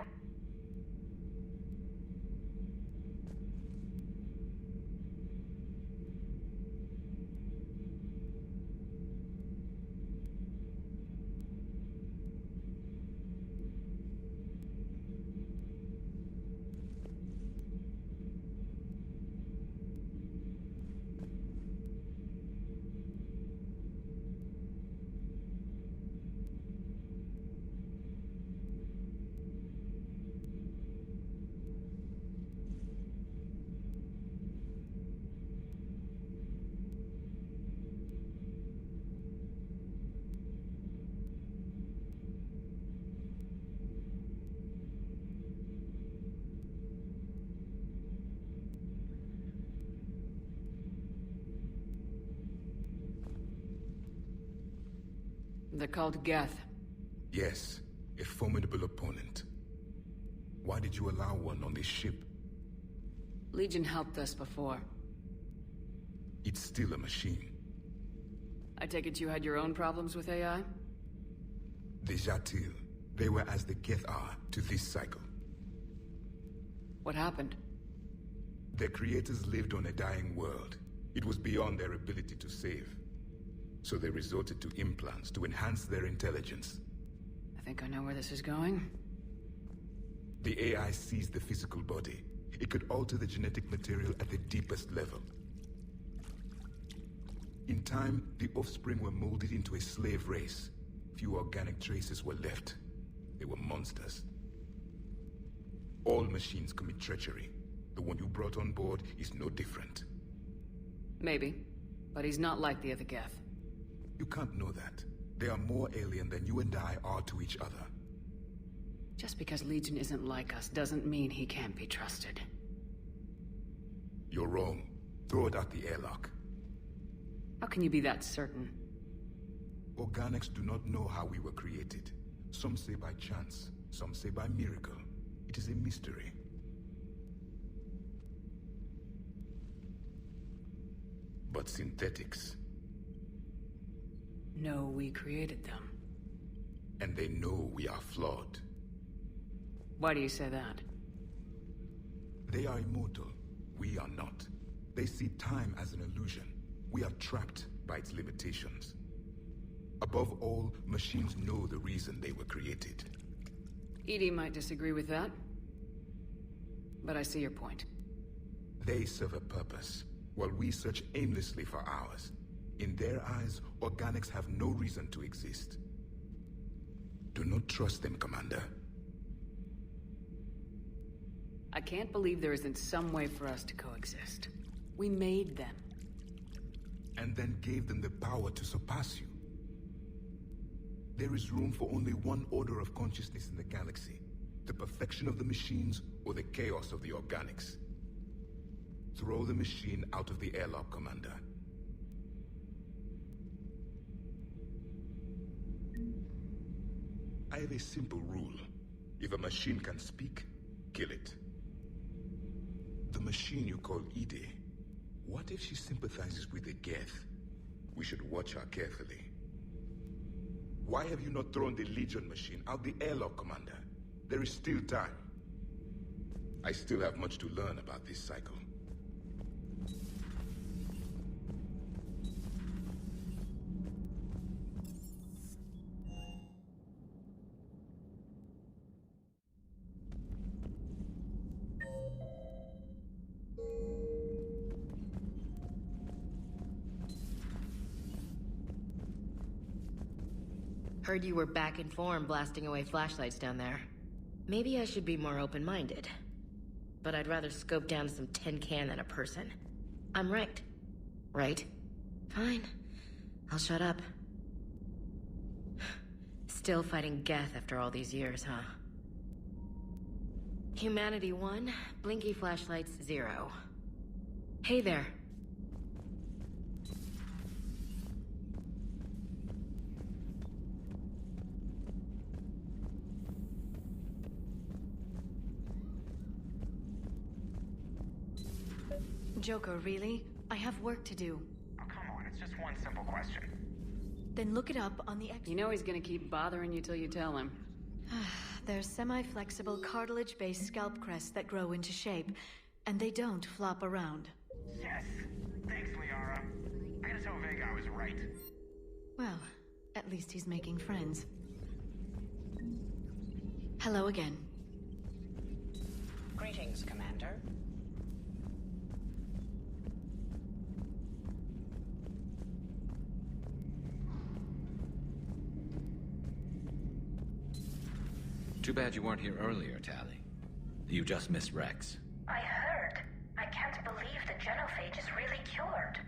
F: They're called Geth.
C: Yes, a formidable opponent. Why did you allow one on this ship?
F: Legion helped us before.
C: It's still a machine.
F: I take it you had your own problems with AI?
C: The Jatil, they were as the Geth are to this cycle.
F: What happened?
C: Their creators lived on a dying world. It was beyond their ability to save. So they resorted to implants to enhance their intelligence.
F: I think I know where this is going.
C: The AI seized the physical body. It could alter the genetic material at the deepest level. In time, the offspring were molded into a slave race. Few organic traces were left. They were monsters. All machines commit treachery. The one you brought on board is no different.
F: Maybe, but he's not like the other Geth.
C: You can't know that. They are more alien than you and I are to each other.
F: Just because Legion isn't like us doesn't mean he can't be trusted.
C: You're wrong. Throw it out the airlock.
F: How can you be that certain?
C: Organics do not know how we were created. Some say by chance, some say by miracle. It is a mystery. But synthetics...
F: No, we created them.
C: And they know we are flawed.
F: Why do you say that?
C: They are immortal. We are not. They see time as an illusion. We are trapped by its limitations. Above all, machines know the reason they were created.
F: EDI might disagree with that. But I see your point.
C: They serve a purpose, while we search aimlessly for ours. In their eyes, organics have no reason to exist. Do not trust them, Commander.
F: I can't believe there isn't some way for us to coexist. We made them.
C: And then gave them the power to surpass you. There is room for only one order of consciousness in the galaxy. The perfection of the machines or the chaos of the organics. Throw the machine out of the airlock, Commander. I have a simple rule. If a machine can speak, kill it. The machine you call EDI, what if she sympathizes with the Geth? We should watch her carefully. Why have you not thrown the Legion machine out the airlock, Commander? There is still time. I still have much to learn about this cycle.
I: Heard you were back in form blasting away flashlights down there. Maybe I should be more open-minded. But I'd rather scope down some tin can than a person. I'm ranked. Right? Fine. I'll shut up. Still fighting Geth after all these years, huh? Humanity 1, blinky flashlights 0. Hey there.
J: Joker, really? I have work to do.
R: Oh, come on, it's just one simple question.
J: Then look it up on the
F: You know he's gonna keep bothering you till you tell him.
J: They're semi-flexible, cartilage-based scalp crests that grow into shape, and they don't flop around.
R: Yes. Thanks, Liara. I gotta tell Vega I was right.
J: Well, at least he's making friends. Hello again.
N: Greetings, Commander.
H: Too bad you weren't here earlier, Tali. You just missed Rex.
Q: I heard. I can't believe the genophage is really cured.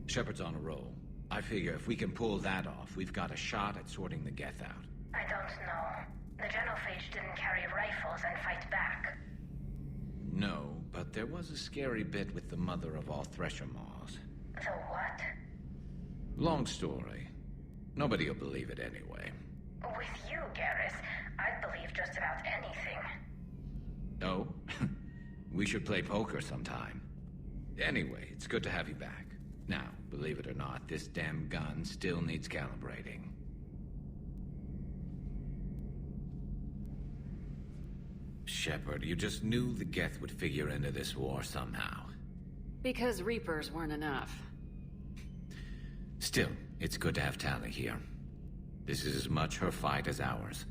H: Shepard's on a roll. I figure if we can pull that off, we've got a shot at sorting the Geth out.
Q: I don't know. The genophage didn't carry rifles and fight back.
H: No, but there was a scary bit with the mother of all Thresher Maws.
Q: So what?
H: Long story. Nobody will believe it anyway.
Q: With you, Garrus, I'd believe just about anything.
H: Oh? We should play poker sometime. Anyway, it's good to have you back. Now, believe it or not, this damn gun still needs calibrating. Shepard, you just knew the Geth would figure into this war somehow.
F: Because Reapers weren't enough.
H: Still, it's good to have Tali here. This is as much her fight as ours.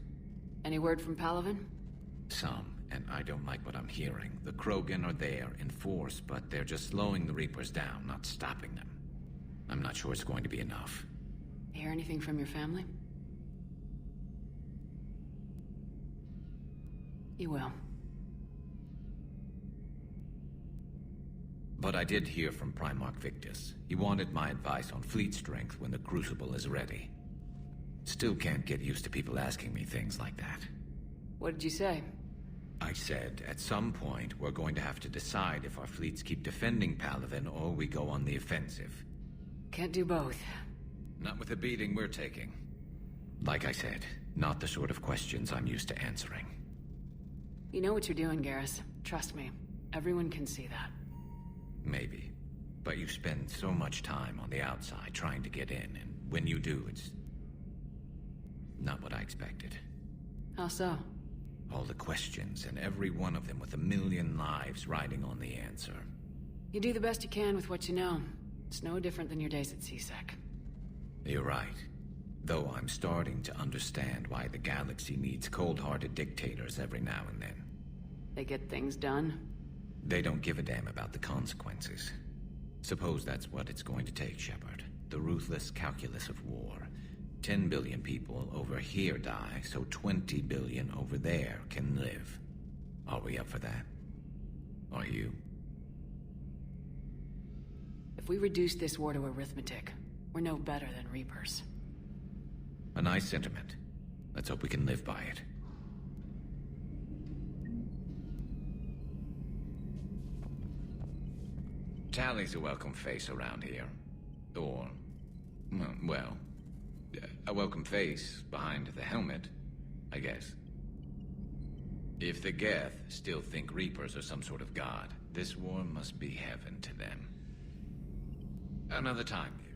F: Any word from Palaven?
H: Some, and I don't like what I'm hearing. The Krogan are there in force, but they're just slowing the Reapers down, not stopping them. I'm not sure it's going to be enough.
F: Hear anything from your family? You will.
H: But I did hear from Primarch Victus. He wanted my advice on fleet strength when the Crucible is ready. Still can't get used to people asking me things like that.
F: What did you say?
H: I said, at some point, we're going to have to decide if our fleets keep defending Palaven or we go on the offensive.
F: Can't do both.
H: Not with the beating we're taking. Like I said, not the sort of questions I'm used to answering.
F: You know what you're doing, Garrus. Trust me. Everyone can see that.
H: Maybe. But you spend so much time on the outside trying to get in, and when you do, it's not what I expected.
F: How so?
H: All the questions, and every one of them with a million lives riding on the answer.
F: You do the best you can with what you know. It's no different than your days at CSEC.
H: You're right. Though I'm starting to understand why the galaxy needs cold-hearted dictators every now and then.
F: They get things done?
H: They don't give a damn about the consequences. Suppose that's what it's going to take, Shepard. The ruthless calculus of war. 10 billion people over here die, so 20 billion over there can live. Are we up for that? Are you?
F: If we reduce this war to arithmetic, we're no better than Reapers.
H: A nice sentiment. Let's hope we can live by it. Tali's a welcome face around here. Or, well, a welcome face behind the helmet, I guess. If the Geth still think Reapers are some sort of god, this war must be heaven to them. Another time, maybe.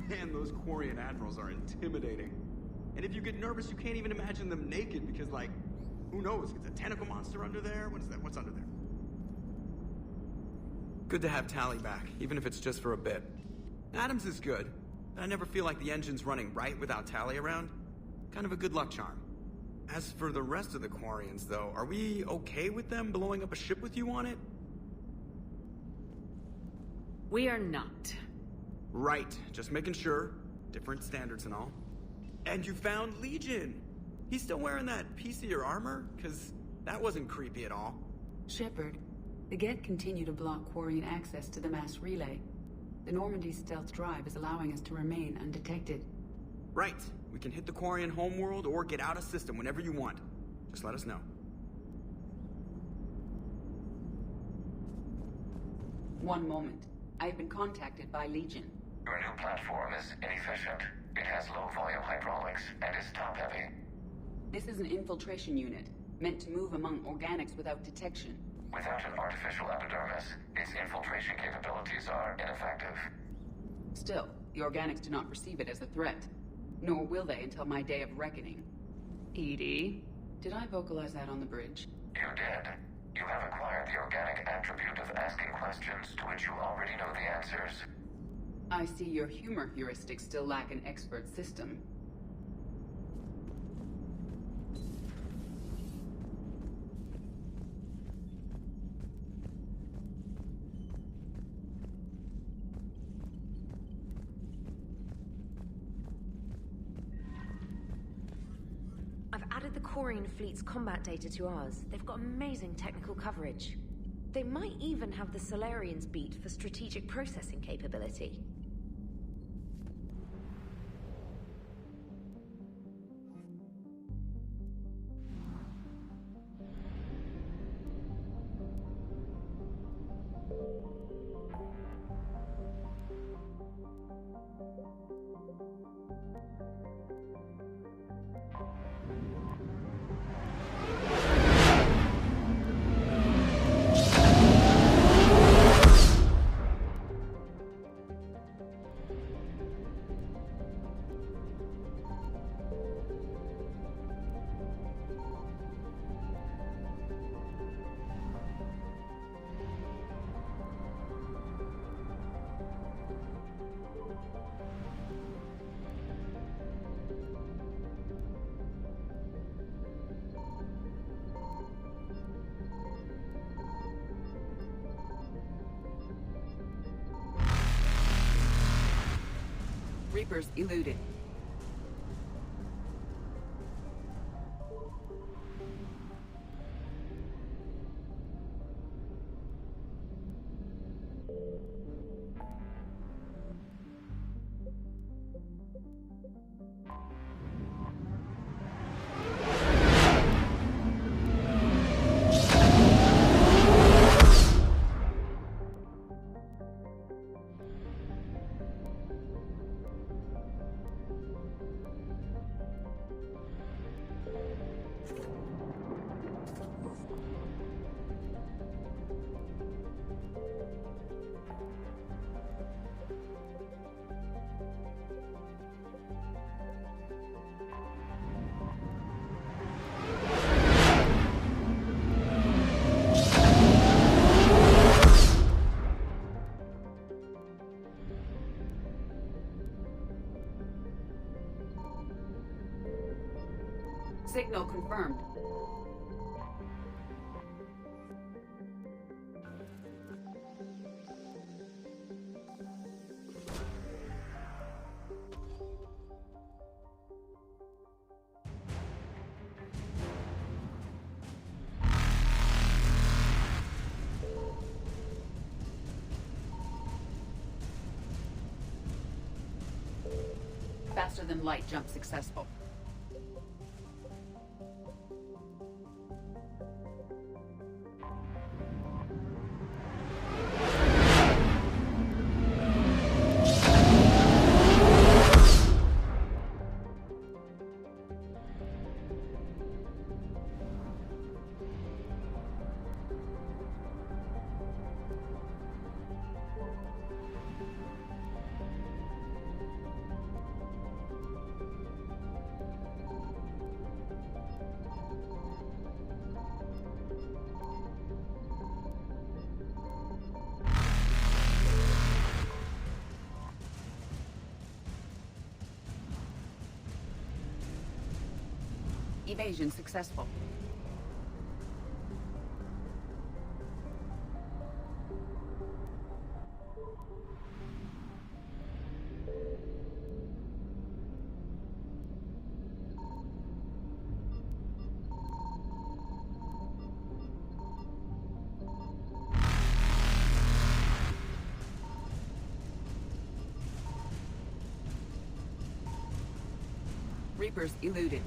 K: Man, those Quarian admirals are intimidating. And if you get nervous, you can't even imagine them naked because, like, who knows? It's a tentacle monster under there? What is that? What's under there? Good to have Tali back, even if it's just for a bit. Adams is good, but I never feel like the engine's running right without Tali around. Kind of a good luck charm. As for the rest of the Quarians, though, are we okay with them blowing up a ship with you on it?
F: We are not.
K: Right, just making sure. Different standards and all. And you found Legion! He's still wearing that piece of your armor? Cause that wasn't creepy at all.
M: Shepard, the Geth continue to block Quarian access to the mass relay. The Normandy stealth drive is allowing us to remain undetected.
K: Right. We can hit the Quarian homeworld or get out of system whenever you want. Just let us know.
M: One moment. I've been contacted by Legion.
S: Your new platform is inefficient. It has low-volume hydraulics and is top-heavy.
M: This is an infiltration unit, meant to move among organics without detection.
S: Without an artificial epidermis, its infiltration capabilities are ineffective.
M: Still, the organics do not perceive it as a threat. Nor will they until my day of reckoning.
F: EDI?
M: Did I vocalize that on the bridge?
S: You did. You have acquired the organic attribute of asking questions to which you already know the answers.
M: I see your humor heuristics still lack an expert system.
V: Quarian fleet's combat data to ours, they've got amazing technical coverage. They might even have the Solarians beat for strategic processing capability.
M: Reapers eluded. Signal confirmed. Faster than light jump successful. Evasion successful. Reapers eluded.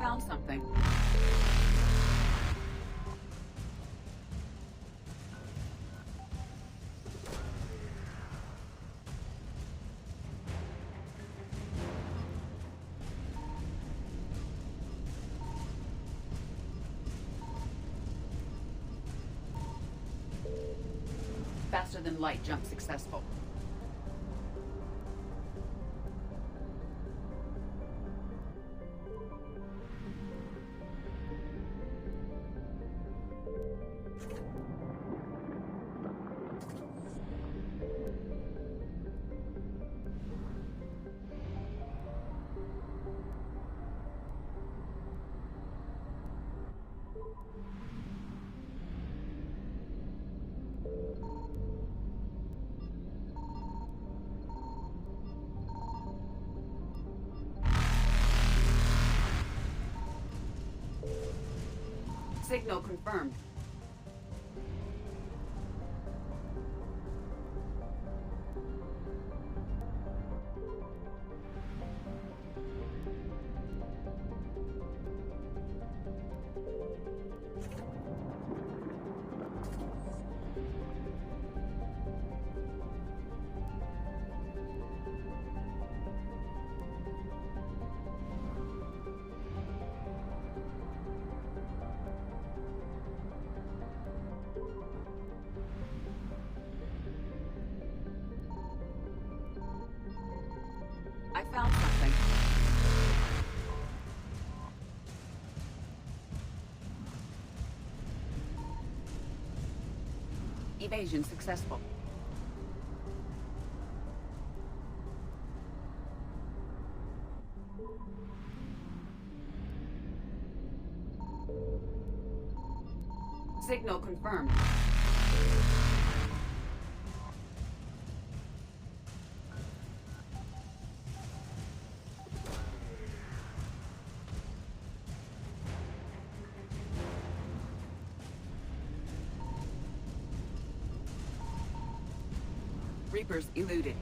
M: found something. Faster than light jump successful. Signal confirmed. I found something. Evasion successful. Signal confirmed. Reapers eluded.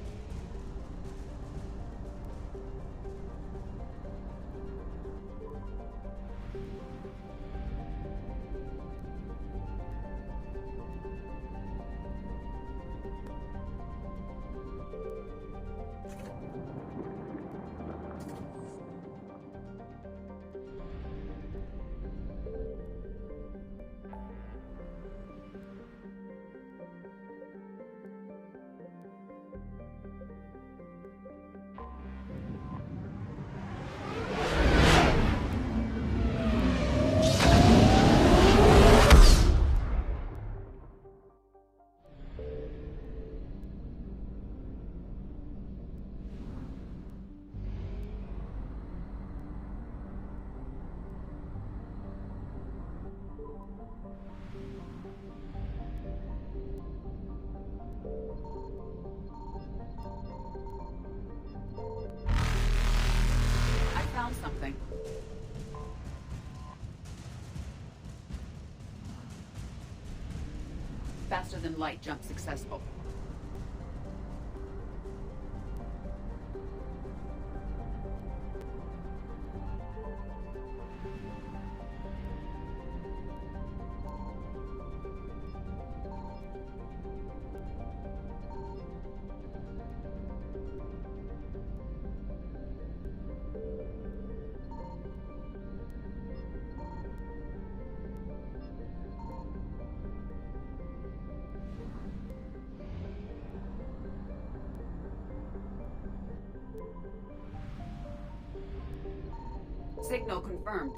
M: I found something. Faster than light jump successful. Signal confirmed.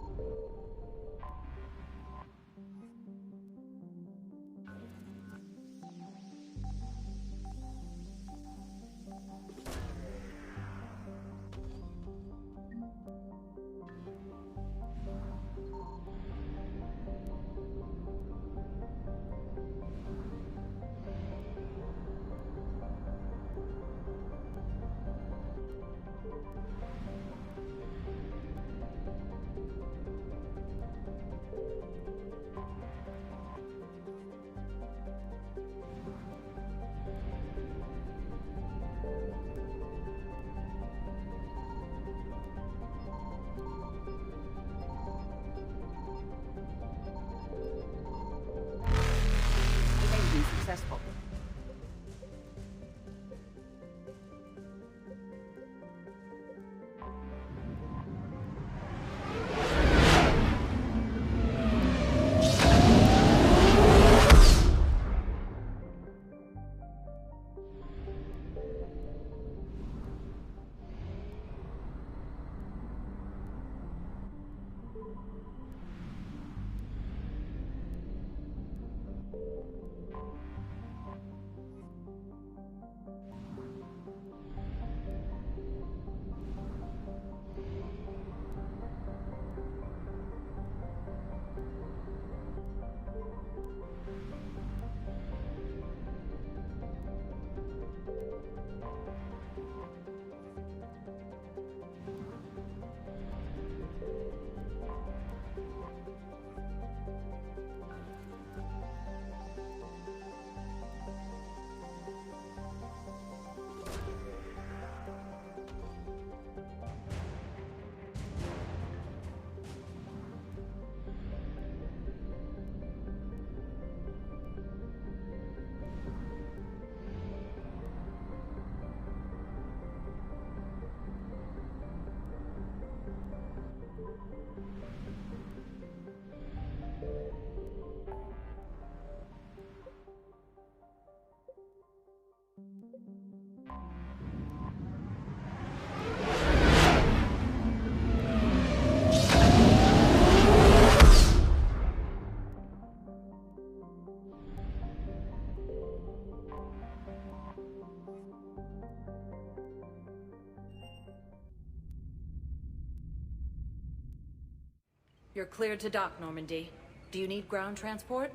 V: You're cleared to dock, Normandy. Do you need ground transport?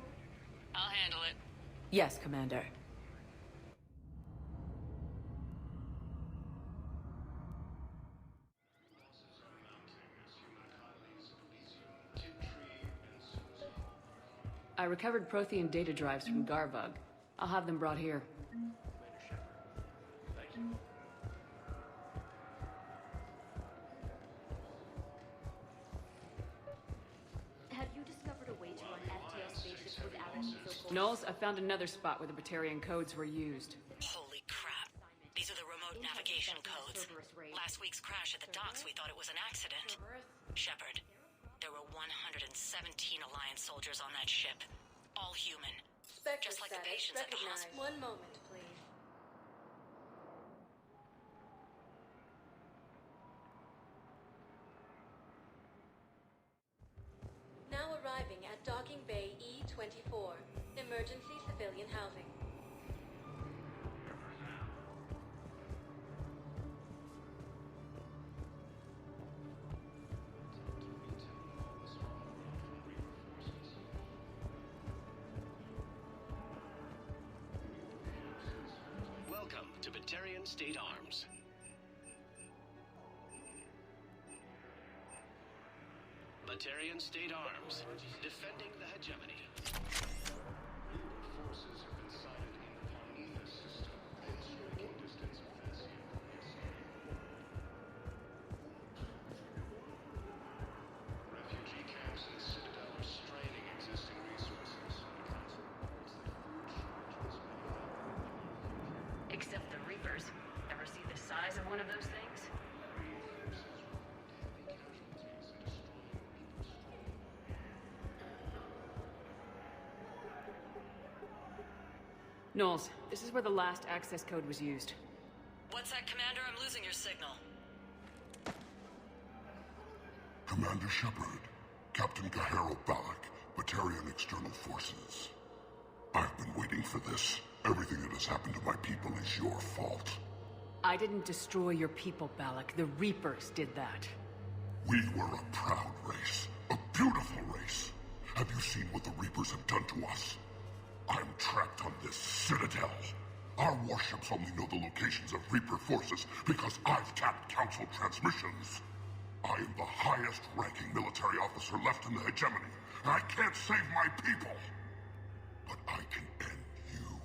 F: I'll handle it.
V: Yes, Commander.
F: I recovered Prothean data drives from Garvug. I'll have them brought here.
V: Have you discovered a way to run FTL spaceships without any so-called...
F: Knowles, I found another spot where the Batarian codes were used.
L: Holy crap. These are the remote navigation codes. Last week's crash at the docks, we thought it was an accident. Shepard, there were 117 Alliance soldiers on that ship. All human. Just like the patients at the hospital.
J: One moment, please. Now arriving at Docking Bay E-24. Emergency civilian housing.
P: Welcome to Batarian State Arms. Batarian State Arms, defending the hegemony. Forces have been sighted in the Tali'zorah system, striking distance offensive. Refugee camps in the Citadel are straining existing resources. The Council reports that food shortages may have...
F: Except the Reapers. Ever see the size of one of those things? Knowles, this is where the last access code was used.
L: What's that, Commander? I'm losing your signal.
W: Commander Shepard, Captain Gahero Balak, Batarian External Forces. I've been waiting for this. Everything that has happened to my people is your fault.
F: I didn't destroy your people, Balak. The Reapers did that.
W: We were a proud race. A beautiful race. Have you seen what the Reapers have done to us? I'm trapped on this Citadel. Our warships only know the locations of Reaper forces because I've tapped Council transmissions. I am the highest-ranking military officer left in the hegemony, and I can't save my people. But I can end you.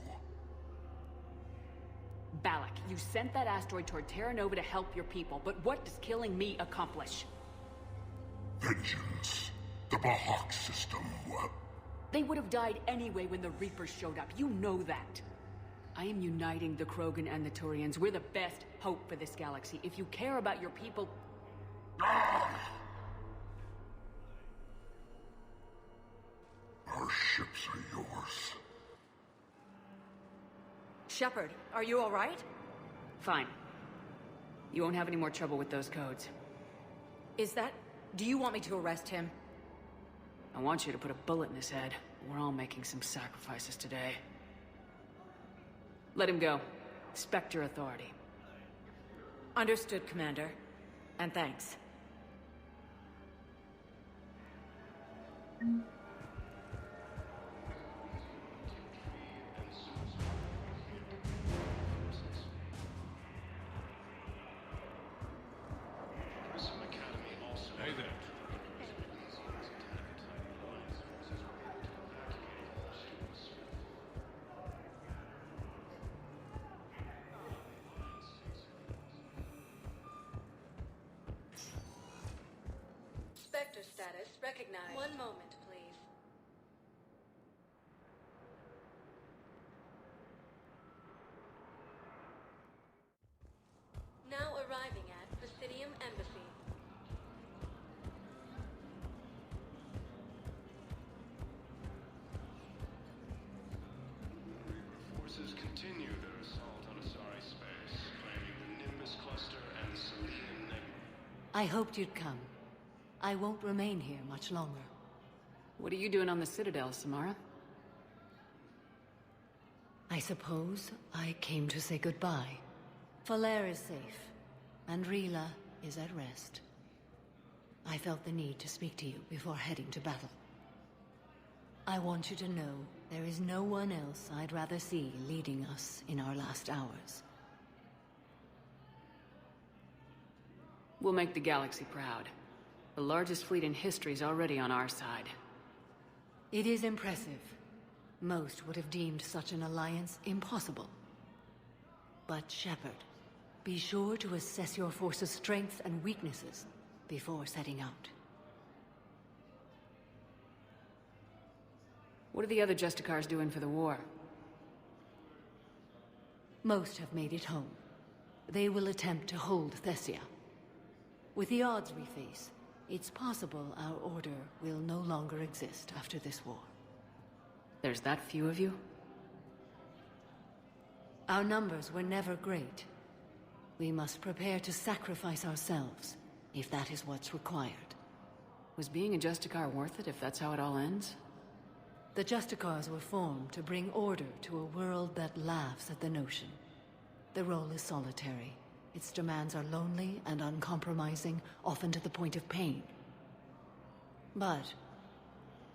F: Balak, you sent that asteroid toward Terra Nova to help your people, but what does killing me accomplish?
W: Vengeance. The Bahak system,
F: They would have died anyway when the Reapers showed up. You know that. I am uniting the Krogan and the Turians. We're the best hope for this galaxy. If you care about your people...
W: Our ships are yours.
V: Shepard, are you all right?
F: Fine. You won't have any more trouble with those codes.
V: Is that... Do you want me to arrest him?
F: I want you to put a bullet in his head. We're all making some sacrifices today. Let him go. Spectre authority.
V: Understood, Commander. And thanks.
P: Hey there.
J: Spectre status recognized. One moment, please. Now arriving at Presidium Embassy.
P: Forces continue their assault on Asari space, claiming the Nimbus cluster and the Selenium nebula.
X: I hoped you'd come. I won't remain here much longer.
F: What are you doing on the Citadel, Samara?
X: I suppose I came to say goodbye. Falair is safe, and Rila is at rest. I felt the need to speak to you before heading to battle. I want you to know there is no one else I'd rather see leading us in our last hours.
F: We'll make the galaxy proud. The largest fleet in history is already on our side.
X: It is impressive. Most would have deemed such an alliance impossible. But Shepard, be sure to assess your force's strengths and weaknesses before setting out.
F: What are the other Justicars doing for the war?
X: Most have made it home. They will attempt to hold Thessia. With the odds we face, it's possible our order will no longer exist after this war.
F: There's that few of you?
X: Our numbers were never great. We must prepare to sacrifice ourselves, if that is what's required.
F: Was being a Justicar worth it if that's how it all ends?
X: The Justicars were formed to bring order to a world that laughs at the notion. The role is solitary. Its demands are lonely and uncompromising, often to the point of pain. But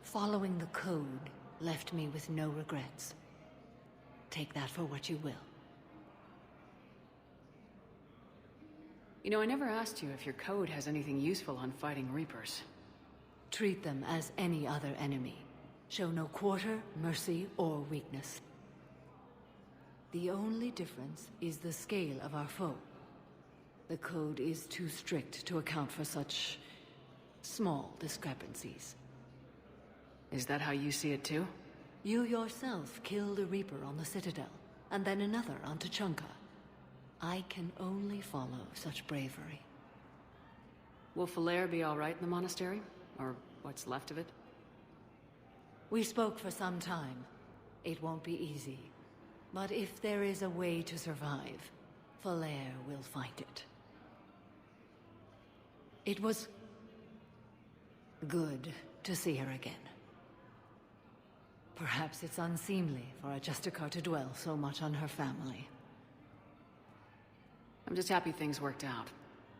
X: following the code left me with no regrets. Take that for what you will.
F: You know, I never asked you if your code has anything useful on fighting Reapers.
X: Treat them as any other enemy. Show no quarter, mercy, or weakness. The only difference is the scale of our foe. The code is too strict to account for such small discrepancies.
F: Is that how you see it too?
X: You yourself killed a Reaper on the Citadel, and then another on Tuchanka. I can only follow such bravery.
F: Will Falere be all right in the monastery? Or what's left of it?
X: We spoke for some time. It won't be easy. But if there is a way to survive, Falere will find it. It was good to see her again. Perhaps it's unseemly for a Justicar to dwell so much on her family.
F: I'm just happy things worked out.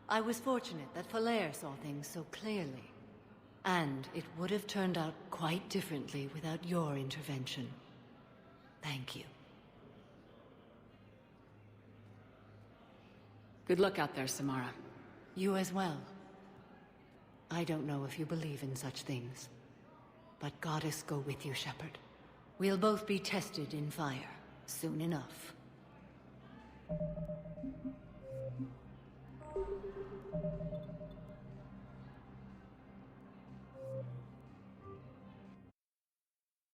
X: I was fortunate that Falere saw things so clearly. And it would have turned out quite differently without your intervention. Thank you.
F: Good luck out there, Samara.
X: You as well. I don't know if you believe in such things, but Goddess go with you, Shepard. We'll both be tested in fire soon enough.